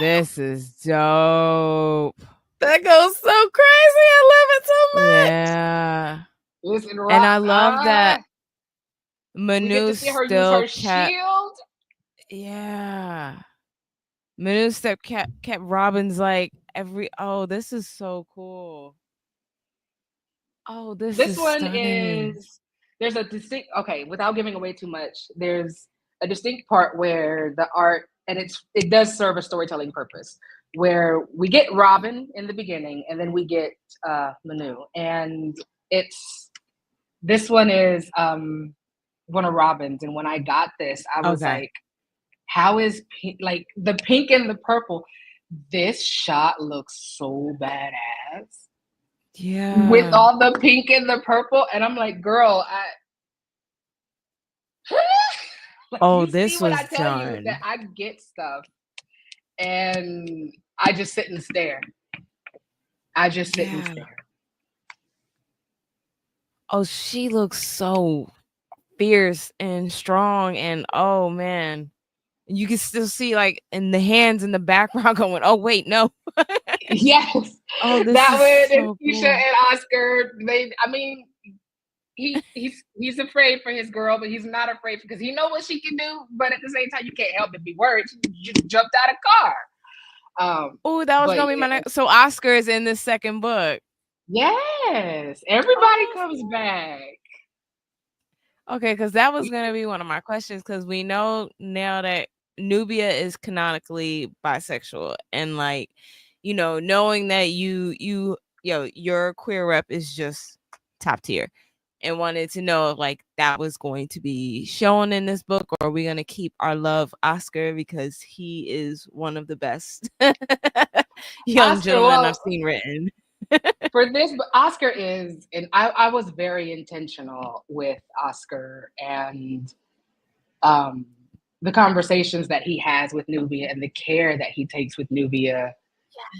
This is dope. That goes so crazy. I love it so much. Yeah. Listen, And I love that we get Manu to see her use her kept shield. Yeah. Manu kept Robin's like this is so cool. Oh, this This is one stunning. is there's a distinct without giving away too much, there's a distinct part where the art and it does serve a storytelling purpose where we get Robin in the beginning and then we get Manu, and this one is one of Robin's, and when I got this I was like, how is like the pink and the purple, this shot looks so badass. Yeah. With all the pink and the purple, and I'm like, girl, like, this when was I tell you done. that I get stuff and I just sit and stare. I just sit and stare. Oh, she looks so fierce and strong, and oh man, you can still see like in the hands in the background going, oh wait, no. Yes. Oh, this that is one, so Keisha cool. and Oscar, he's afraid for his girl, but he's not afraid because he knows what she can do. But at the same time, you can't help but be worried. She jumped out of car. Oh, that was gonna be my next. So Oscar is in this second book. Yes, everybody comes back. Okay, because that was gonna be one of my questions. Because we know now that Nubia is canonically bisexual, and like, knowing that your queer rep is just top tier, and wanted to know if like that was going to be shown in this book, or are we gonna keep our love Oscar because he is one of the best young gentlemen I've seen written. For this, but Oscar is, and I was very intentional with Oscar and the conversations that he has with Nubia and the care that he takes with Nubia.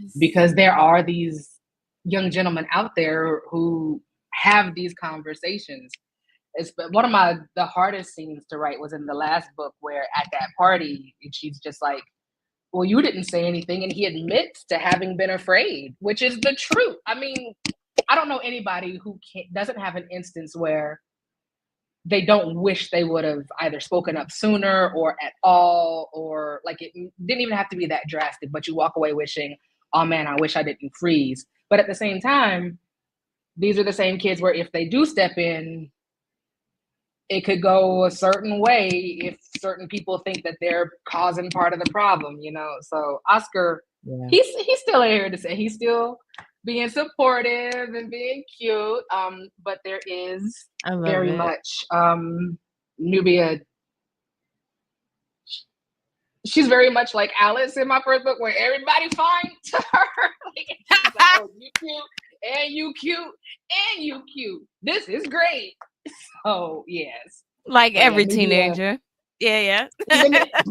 Yes. Because there are these young gentlemen out there who have these conversations. One of the hardest scenes to write was in the last book, where at that party, she's just like, well, you didn't say anything. And he admits to having been afraid, which is the truth. I mean, I don't know anybody who doesn't have an instance where they don't wish they would have either spoken up sooner or at all, or like it didn't even have to be that drastic, but you walk away wishing, oh man, I wish I didn't freeze. But at the same time, these are the same kids where if they do step in, it could go a certain way if certain people think that they're causing part of the problem, So Oscar, he's still here to say he's still being supportive and being cute. But there is very much Nubia. She's very much like Alice in my first book, where everybody finds her. She's like, oh, you cute, and you cute, and you cute. This is great. So yes, like every teenager. Yeah.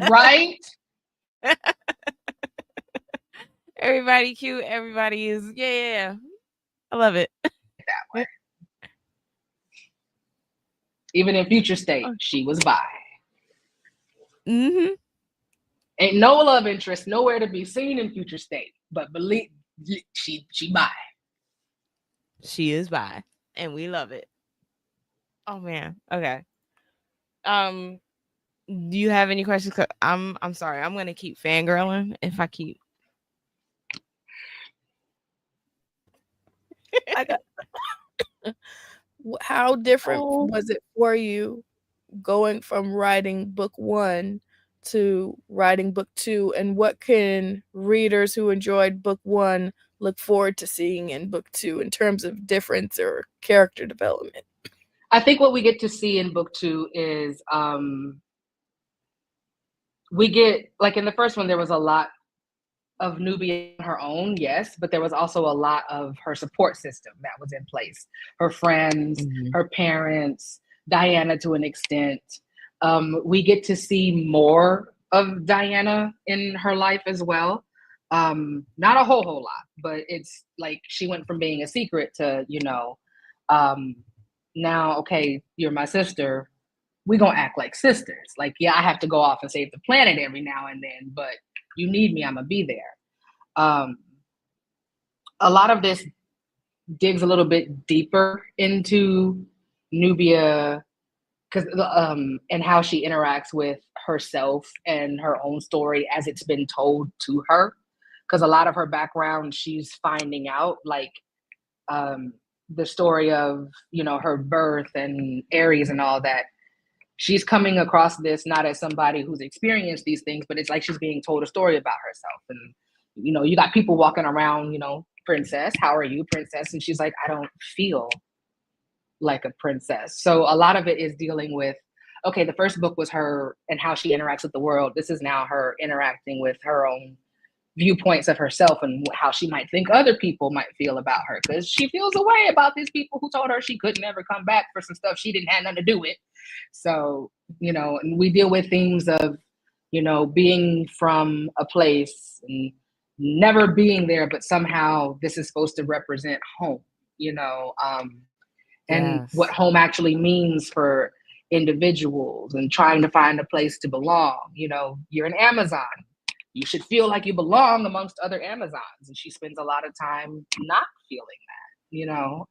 Right. Everybody cute. Everybody is. Yeah. I love it. That way. Even in Future State, she was bi. Mm-hmm. Ain't no love interest nowhere to be seen in Future State, but believe she bi. She is bi, and we love it. Oh man. Okay. Do you have any questions? I'm sorry. I'm gonna keep fangirling if I keep. How different was it for you going from writing book 1 to writing book 2, and what can readers who enjoyed book 1 look forward to seeing in book 2 in terms of difference or character development? I think what we get to see in book 2 is we get, like in the first one, there was a lot of Nubia on her own, yes, but there was also a lot of her support system that was in place. Her friends, her parents, Diana to an extent. We get to see more of Diana in her life as well. Not a whole lot, but it's like she went from being a secret to, um, now, okay, you're my sister. We gonna act like sisters. Like, yeah, I have to go off and save the planet every now and then, but you need me, I'm gonna be there. A lot of this digs a little bit deeper into Nubia, because and how she interacts with herself and her own story as it's been told to her. Because a lot of her background, she's finding out, like the story of her birth and Aries and all that. She's coming across this not as somebody who's experienced these things, but it's like she's being told a story about herself. And you got people walking around, princess, how are you, princess? And she's like, I don't feel like a princess. So a lot of it is dealing with, okay, the first book was her and how she interacts with the world. This is now her interacting with her own viewpoints of herself and how she might think other people might feel about her, because she feels a way about these people who told her she could never come back for some stuff she didn't have nothing to do with. So, and we deal with themes of, being from a place and never being there, but somehow this is supposed to represent home, and what home actually means for individuals, and trying to find a place to belong. You're an Amazon. You should feel like you belong amongst other Amazons. And she spends a lot of time not feeling that,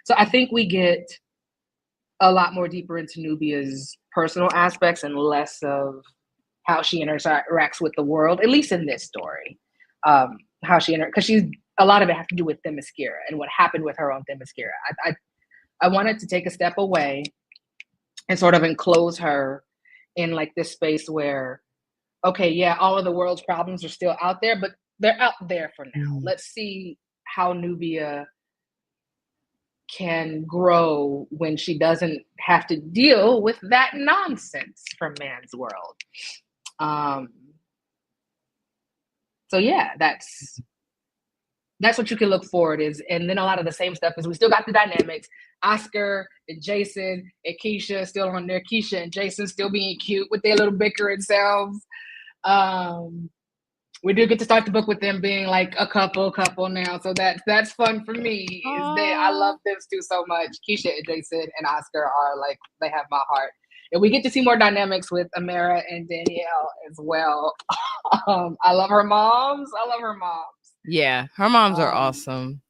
So I think we get a lot more deeper into Nubia's personal aspects and less of how she interacts with the world, at least in this story. Because a lot of it has to do with Themyscira and what happened with her on Themyscira. I wanted to take a step away and sort of enclose her in like this space where, okay, yeah, all of the world's problems are still out there, but they're out there for now. Let's see how Nubia can grow when she doesn't have to deal with that nonsense from man's world. So yeah, that's what you can look forward is. And then a lot of the same stuff is we still got the dynamics. Oscar and Jason and Keisha still on there. Keisha and Jason still being cute with their little bickering selves. We do get to start the book with them being like a couple now, so that's fun for me. I love them two so much. Keisha and Jason and Oscar are like, they have my heart, and we get to see more dynamics with Amara and Danielle as well. I love her moms. Yeah, her moms are awesome.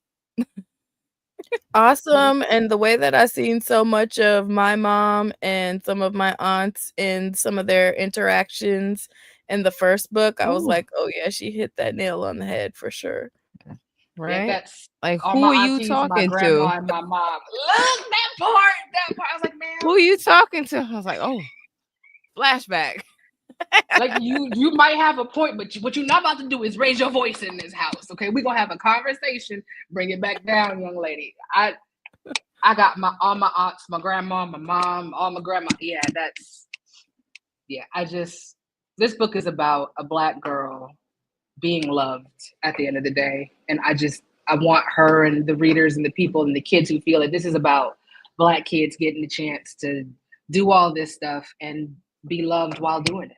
Awesome. And the way that I seen so much of my mom and some of my aunts in some of their interactions in the first book, I was like, oh yeah, she hit that nail on the head for sure. Right? Yeah, that's like, who are you talking my grandma to? and my mom. Look, that part. I was like, man, who are you talking to? I was like, oh, flashback. Like you might have a point, but what you're not about to do is raise your voice in this house. Okay, we're gonna have a conversation. Bring it back down, young lady. I got all my aunts, my grandma, my mom, all my grandma. Yeah, this book is about a Black girl being loved at the end of the day, and I want her and the readers and the people and the kids who feel it. This is about Black kids getting the chance to do all this stuff and be loved while doing it.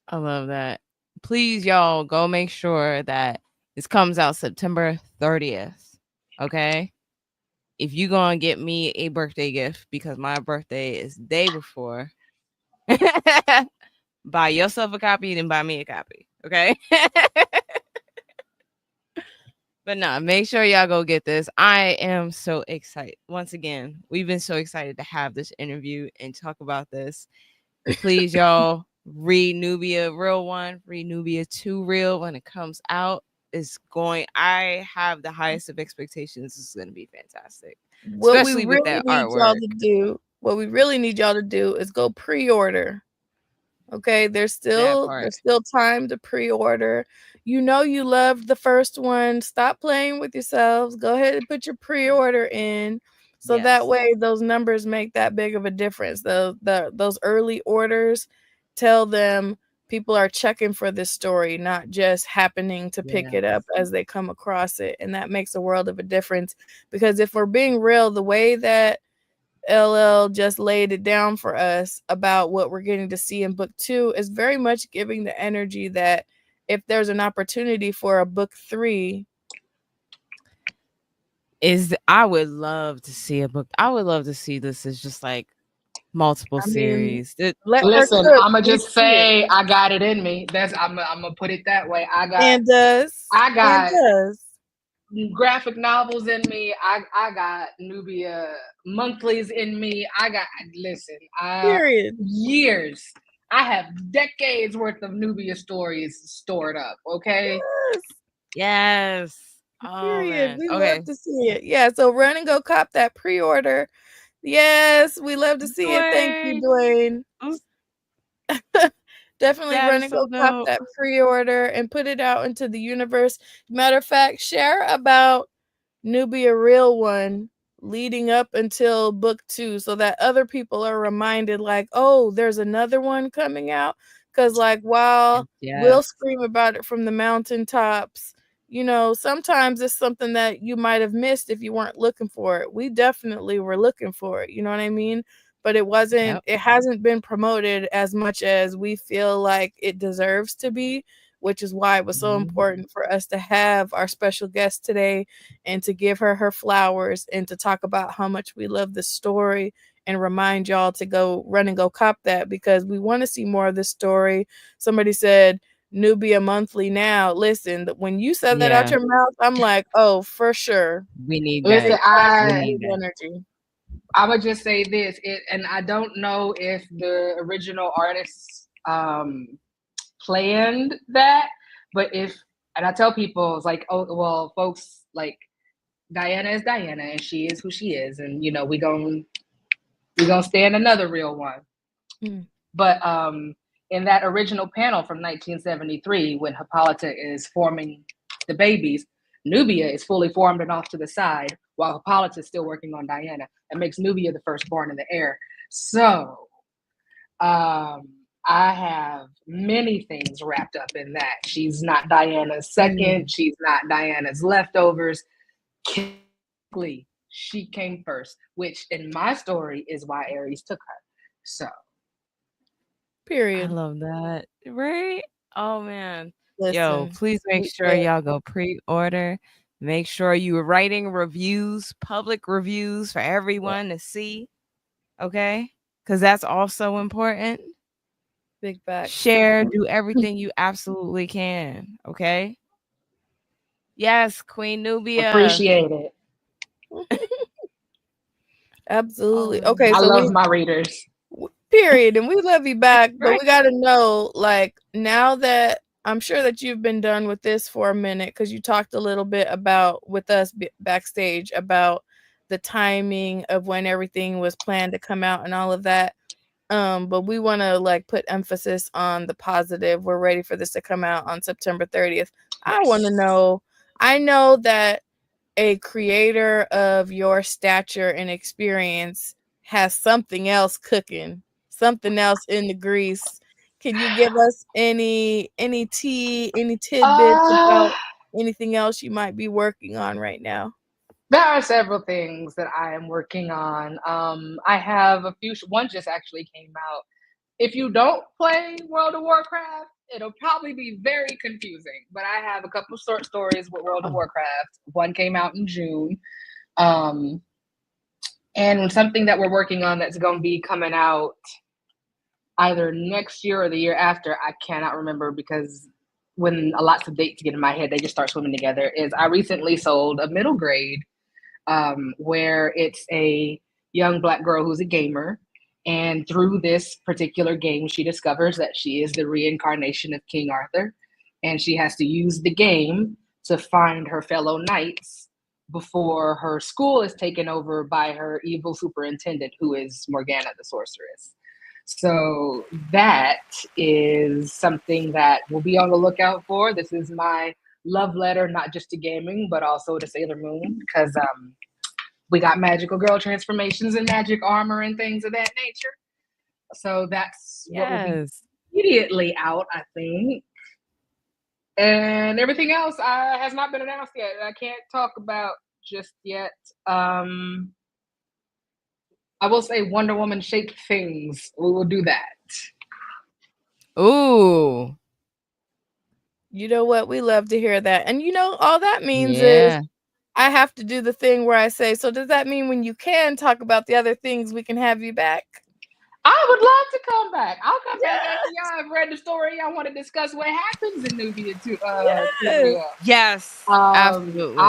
I love that. Please, y'all, go make sure that this comes out September 30th. Okay? If you gonna get me a birthday gift, because my birthday is the day before, buy yourself a copy, then buy me a copy. Okay? But no, make sure y'all go get this. I am so excited. Once again, we've been so excited to have this interview and talk about this. Please, y'all, read Nubia Real 1, read Nubia Too Real when it comes out. I have the highest of expectations. This is going to be fantastic. Especially with that artwork. What we really need y'all to do is go pre-order Okay, That there's part. still time to pre-order. You know you loved the first one. Stop playing with yourselves. Go ahead and put your pre-order in. So that Yes. way those numbers make that big of a difference. Those early orders tell them people are checking for this story, not just happening to pick it up Yes. as they come across it. And that makes a world of a difference. Because if we're being real, the way that LL just laid it down for us about what we're getting to see in book 2 is very much giving the energy that if there's an opportunity for a book 3, I would love to see a book. I would love to see this as just like multiple I mean, series. let her Listen, cook. I'ma We just see it. say I got it in me. I'm gonna put it that way. And does. I And got does. graphic novels in me. I got Nubia monthlies in me. Listen, Period. years. I have decades worth of Nubia stories stored up. Okay. Yes. Yes. Oh Period. man. We love Okay. to see it. Yeah. So run and go cop that pre-order. Yes, we love to see it. Thank you, Dwayne. Dwayne. Definitely That run is and so go cop dope. that pre-order and put it out into the universe. Matter of fact, share about Nubia Real One leading up until book 2 so that other people are reminded like, oh, there's another one coming out. Cause like while we'll Yes. scream about it from the mountaintops, sometimes it's something that you might have missed if you weren't looking for it. We definitely were looking for it, you know what I mean? But Yep. it hasn't been promoted as much as we feel like it deserves to be, which is why it was so Mhm. important for us to have our special guest today and to give her her flowers and to talk about how much we love this story and remind y'all to go run and go cop that because we want to see more of this story. Somebody said Nubia monthly now. Listen, when you said that out Yeah. your mouth, I'm like, oh, for sure. We need Listen, that. Take that We I need big that. energy. I would just say this, and I don't know if the original artists planned that, but and I tell people it's like, oh well, folks, like Diana is Diana, and she is who she is, and we gonna stand another real one. Mm. But in that original panel from 1973, when Hippolyta is forming the babies, Nubia is fully formed and off to the side, while Hippolyta is still working on Diana. That makes Nubia the firstborn in the heir. So I have many things wrapped up in that. She's not Diana's second. She's not Diana's leftovers. She came first, which in my story is why Aries took her. So I Period. love that. Right? Oh man. Yo, Listen, please make sure yeah, y'all go pre-order. Make sure you are writing reviews, public reviews for yeah, everyone to see. Okay? Because that's also important. big facts. Share, do everything you absolutely can. Okay? Yes, Queen Nubia. appreciate it. Absolutely. Oh, Okay, I so love my readers. period, and we love you back, but right. we got to know, like, now that I'm sure that you've been done with this for a minute because you talked a little bit about with us backstage about the timing of when everything was planned to come out and all of that. But we want to like put emphasis on the positive. We're ready for this to come out on September 30th. I want to Yes. know. I know that a creator of your stature and experience has something else cooking, something else in the grease. Can you give us any tea, any tidbits Uh, about anything else you might be working on right now? there are several things that I am working on. I have a few. One just actually came out. If you don't play World of Warcraft, it'll probably be very confusing. But I have a couple short stories with World of Oh, Warcraft. One came out in June. Um, and something that we're working on that's going to be coming out either next year or the year after. I cannot remember because when lots of dates get in my head, they just start swimming together. Is I recently sold a middle grade where it's a young Black girl who's a gamer. And through this particular game, she discovers that she is the reincarnation of King Arthur. And she has to use the game to find her fellow knights before her school is taken over by her evil superintendent, who is Morgana the sorceress. So that is something that we'll be on the lookout for. This is my love letter, not just to gaming, but also to Sailor Moon, because we got magical girl transformations and magic armor and things of that nature. So that's what will be Yes. immediately out, I think. And everything else has not been announced yet. I can't talk about just yet. I will say Wonder Woman shaped things. We will do that. Ooh. You know what? We love to hear that. And you know, all that means is Yeah. I have to do the thing where I say, so does that mean when you can talk about the other things, we can have you back? I would love to come back. I'll come back Yes. after y'all have read the story. I want to discuss what happens in Nubia Too Yes. Real. Yes. Absolutely.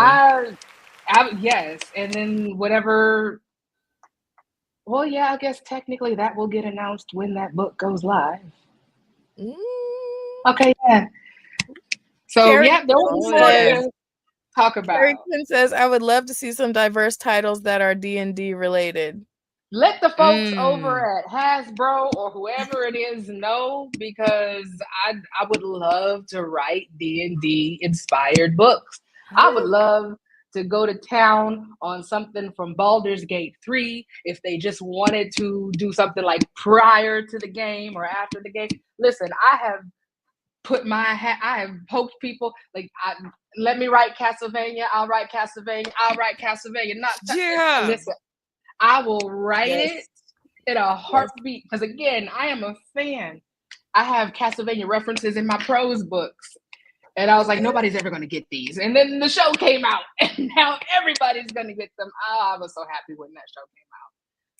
Yes, and then whatever. Well, yeah, I guess technically that will get announced when that book goes live. Mm. Okay, yeah. So Carrie yeah, there will be Oh, more yeah. to talk about. Carrie Quinn says, I would love to see some diverse titles that are D&D related. Let the folks over at Hasbro or whoever it is know, because I would love to write D&D inspired books. I would love to go to town on something from Baldur's Gate 3 if they just wanted to do something like prior to the game or after the game. Listen, I have put my hat, I have poked people like, let me write Castlevania, I'll write Castlevania, I'll write Castlevania. Yeah. Listen, I will write Yes. it in a heartbeat, because again, I am a fan. I have Castlevania references in my prose books, and I was like, nobody's ever going to get these. And then the show came out, and now everybody's going to get them. Oh, I was so happy when that show came out.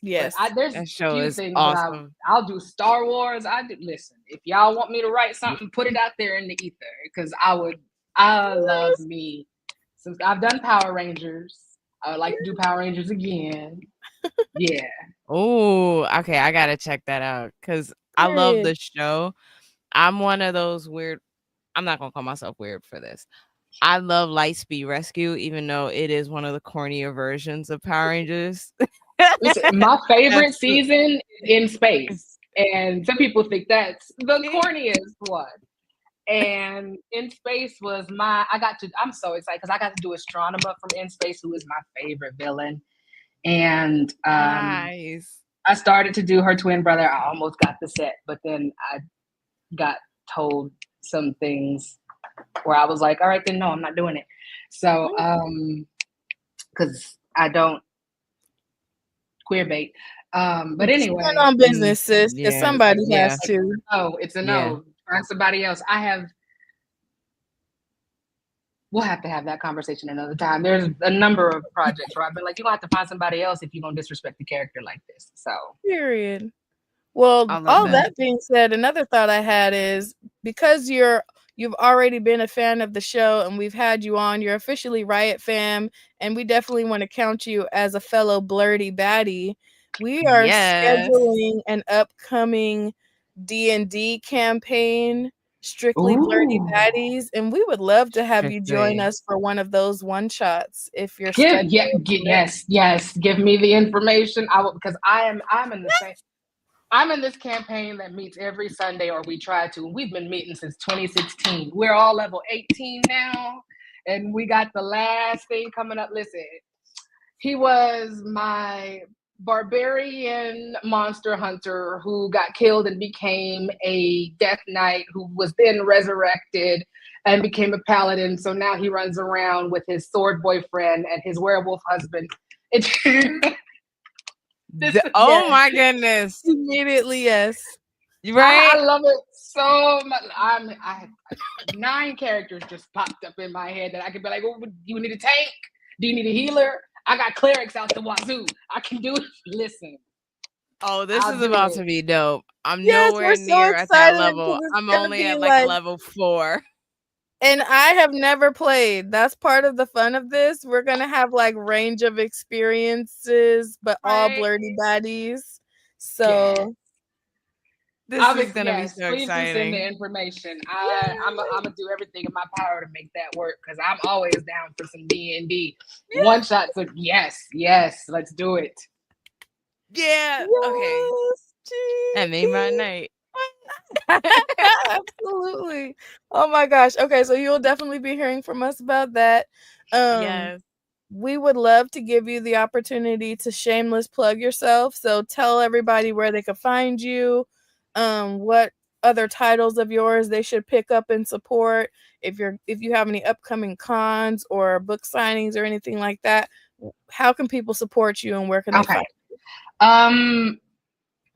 Yes. But there's That a show few is things awesome. that I'll do. Star Wars. Listen, if y'all want me to write something, put it out there in the ether, because I love me. Since I've done Power Rangers, I would like to do Power Rangers again. Yeah. Oh, okay. I gotta check that out because I love Period. the show. I'm one of those weird. I'm not gonna call myself weird for this. I love Lightspeed Rescue, even though it is one of the cornier versions of Power Rangers. Listen, my favorite That's season is In Space, and some people think that's the corniest one. And In Space was I'm so excited because I got to do Astronema from In Space, who is my favorite villain. And nice. I started to do her twin brother. I almost got the set, but then I got told some things where I was like, all right, then no, I'm not doing it. So, because I don't queer bait. But anyway. Stand on business, sis, because Yeah. somebody Yeah. has to. Oh, it's a Yeah. no. Find somebody else. We'll have to have that conversation another time. There's a number of projects where I've been like, you're gonna have to find somebody else if you're gonna disrespect the character like this. So Period. Well, I love all that. that being said, another thought I had is because you've already been a fan of the show and we've had you on, you're officially Riot fam, and we definitely want to count you as a fellow blerdy baddie. We are Yes. scheduling an upcoming D&D campaign, strictly blerdy ooh. baddies, and we would love to have you join Strictly. us for one of those one shots if your schedule. Yes. Give me the information. I will, because I'm in the same. I'm in this campaign that meets every Sunday, or we try to. We've been meeting since 2016. We're all level 18 now, and we got the last thing coming up. Listen, he was my barbarian monster hunter who got killed and became a death knight, who was then resurrected and became a paladin. So now he runs around with his sword boyfriend and his werewolf husband. Oh my goodness. Immediately, yes. Right? I love it so much. I 9 characters just popped up in my head that I could be like, oh, do you need a tank? Do you need a healer? I got clerics out the wazoo. I can do it. Listen. Oh, this I'll is do about it. to be dope. I'm Yes, we're nowhere so near at that excited level. because it's I'm gonna only be at like like, level 4. and I have never played. That's part of the fun of this. We're gonna have like range of experiences, but all Right? blurdy baddies. So This is gonna be so Please do send the exciting. information. I'm gonna do everything in my power to make that work, because I'm always down for some D&D one shots. Yes, let's do it. Yeah. Okay. yes. That made my night. Absolutely. Oh my gosh. Okay, so you'll definitely be hearing from us about that. Yes. We would love to give you the opportunity to shameless plug yourself. So tell everybody where they can find you, what other titles of yours they should pick up and support. If you have any upcoming cons or book signings or anything like that, how can people support you and where can they Okay. find you?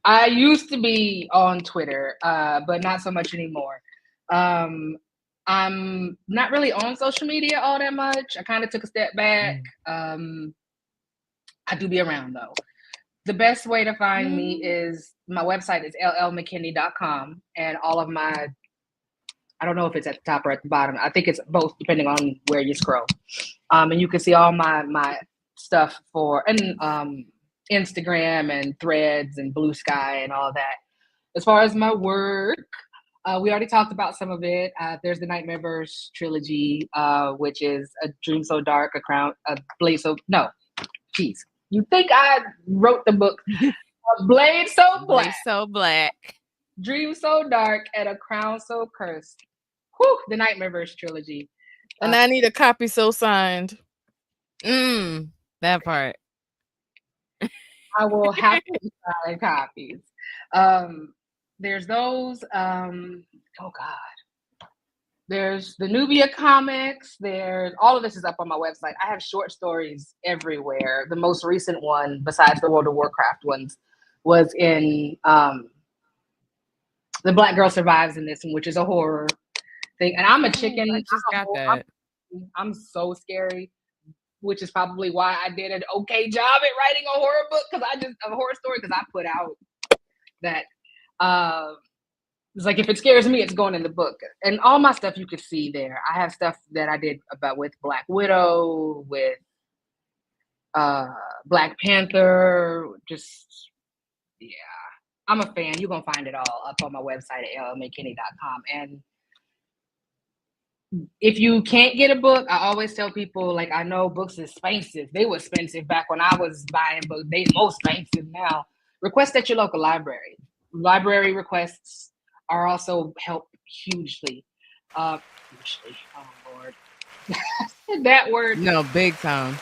I used to be on Twitter, but not so much anymore. I'm not really on social media all that much. I kind of took a step back. I do be around though. The best way to find me is my website is L.L.Mckinney.com, and all of my, I don't know if it's at the top or at the bottom. I think it's both depending on where you scroll. And you can see all my stuff for Instagram and Threads and Blue Sky and all that. As far as my work, we already talked about some of it. There's the Nightmareverse trilogy, which is A Dream So Dark, A Crown, A Blade So... No, jeez. You think I wrote the book? Blade So Black. Blade So Black. Dream So Dark, and A Crown So Cursed. Whew, the Nightmareverse trilogy. And I need a copy so signed. That part. I will happily sign copies. There's those. Oh God. There's the Nubia comics. There's all of this is up on my website. I have short stories everywhere. The most recent one, besides the World of Warcraft ones, was in The Black Girl Survives in this one, which is a horror thing. And I'm a chicken. I just got that. I'm so scary, which is probably why I did an okay job at writing a horror book, a horror story, because I put out that it's like if it scares me, it's going in the book. And all my stuff you could see there. I have stuff that I did about with Black Widow, with Black Panther, just yeah. I'm a fan. You're gonna find it all up on my website at L.L.Mckinney.com. And if you can't get a book, I always tell people, like, I know books is expensive. They were expensive back when I was buying books. They most expensive now. Request at your local library. Library requests are also help hugely. Hugely. Oh Lord. That word. No, big time.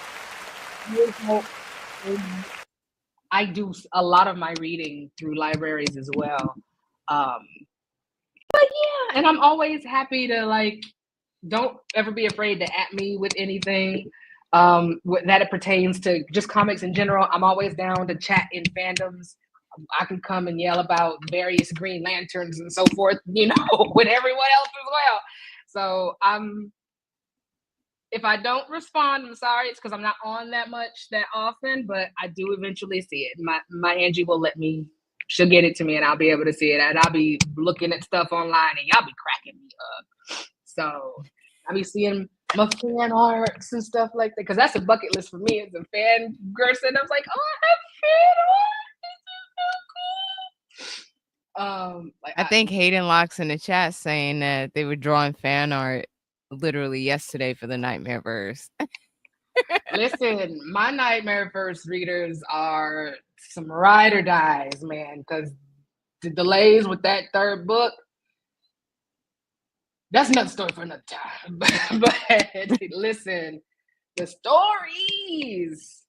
I do a lot of my reading through libraries as well. But yeah, and I'm always happy to, like, don't ever be afraid to at me with anything that it pertains to just comics in general. I'm always down to chat in fandoms. I can come and yell about various Green Lanterns and so forth, with everyone else as well. So if I don't respond, I'm sorry. It's because I'm not on that often, but I do eventually see it. My Angie will let me. She'll get it to me, and I'll be able to see it. And I'll be looking at stuff online, and y'all be cracking me up. So I'll be seeing my fan arts and stuff like that, because that's a bucket list for me as a fan person. I was like, oh, I have fan art. I think Hayden Locke's in the chat saying that they were drawing fan art literally yesterday for the Nightmareverse. Listen, my Nightmareverse readers are some ride or dies, man, because the delays with that third book, that's another story for another time. But listen, the stories.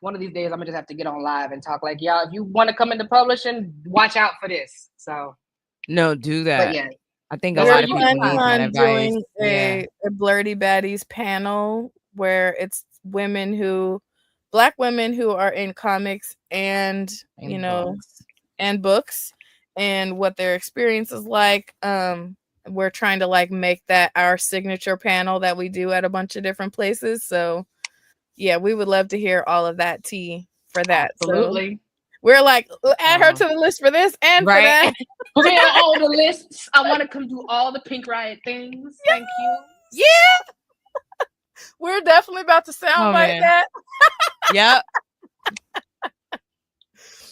One of these days I'm gonna just have to get on live and talk like, y'all, if you want to come into publishing, watch out for this. So no, do that. But yeah. I think a lot of people need that advice. Doing a Blerdy Baddies panel where it's Black women who are in comics and books and what their experience is like. We're trying to like make that our signature panel that we do at a bunch of different places. So yeah, we would love to hear all of that tea for that. Absolutely. So we're like, add her to the list for this and for that. Put me on all the lists. I want to come do all the Pink Riot things. Yeah. Thank you. Yeah. We're definitely about to soundbite that. Yep.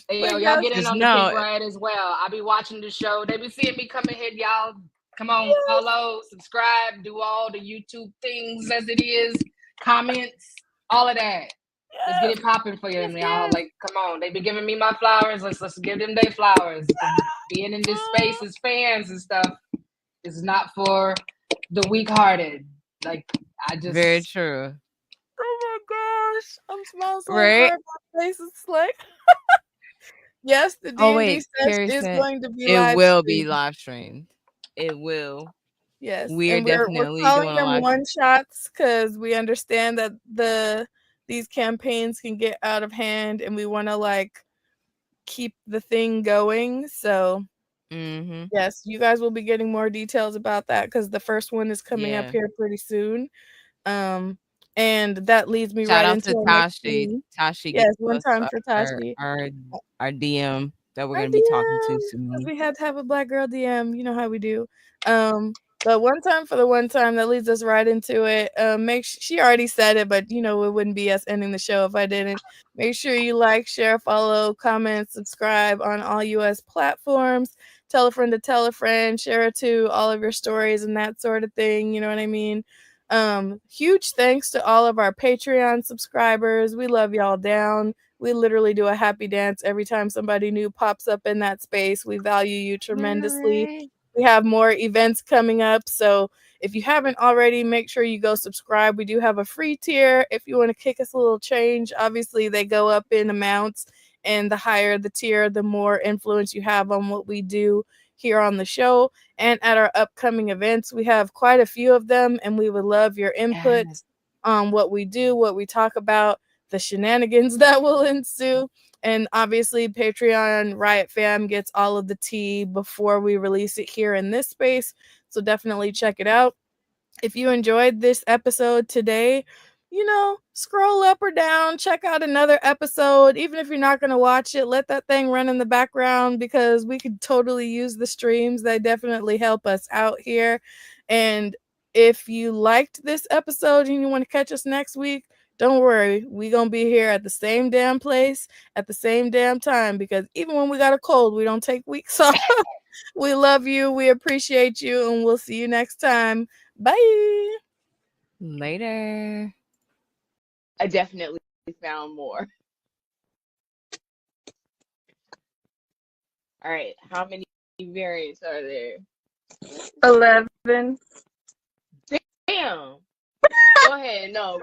Hey, y'all get in on the Pink Riot as well. I'll be watching the show. They be seeing me come ahead, y'all. Come on, follow, subscribe, do all the YouTube things as it is, comments, all of that. Let's get it popping for you, Yes, and y'all. yes. Like, come on, they've been giving me my flowers. Let's give them their flowers. Being in this space as fans and stuff is not for the weak-hearted. Like, I Very just true. Oh my gosh. I'm smiling so Right? hard. My face is like, yes, the Oh D&D wait, sesh Carrie is said going to be it live will be streamed. live streamed. It will. Yes, We are and we're definitely calling doing a them live. one shots because we understand that these campaigns can get out of hand, and we want to like keep the thing going. So Mm-hmm. yes, you guys will be getting more details about that because the first one is coming up Yeah. here pretty soon. Um, and that leads me Shout right out into to our next Tashi. thing. Tashi gave Yes, one us time for our Tashi. our our DM that we're Our gonna be talking to DM, because soon. we had to have a black girl DM. You know how we do. But one time for the one time that leads us right into it. She already said it, but you know it wouldn't be us ending the show if I didn't. Make sure you like, share, follow, comment, subscribe on all US platforms. Tell a friend, share it to all of your stories and that sort of thing. You know what I mean? Huge thanks to all of our Patreon subscribers. We love y'all down. We literally do a happy dance every time somebody new pops up in that space. We value you tremendously. Alright. We have more events coming up. So if you haven't already, make sure you go subscribe. We do have a free tier if you want to kick us a little change. Obviously, they go up in amounts, and the higher the tier, the more influence you have on what we do here on the show and at our upcoming events. We have quite a few of them, and we would love your input Yes. on what we do, what we talk about, the shenanigans that will ensue. And obviously, Patreon Riot Fam gets all of the tea before we release it here in this space. So definitely check it out. If you enjoyed this episode today, scroll up or down, check out another episode. Even if you're not going to watch it, let that thing run in the background because we could totally use the streams. They definitely help us out here. And if you liked this episode and you want to catch us next week, don't worry. We're going to be here at the same damn place at the same damn time because even when we got a cold, we don't take weeks off. We love you. We appreciate you. And we'll see you next time. Bye. Later. I definitely found more. All right. How many variants are there? 11. Damn. Go ahead. No.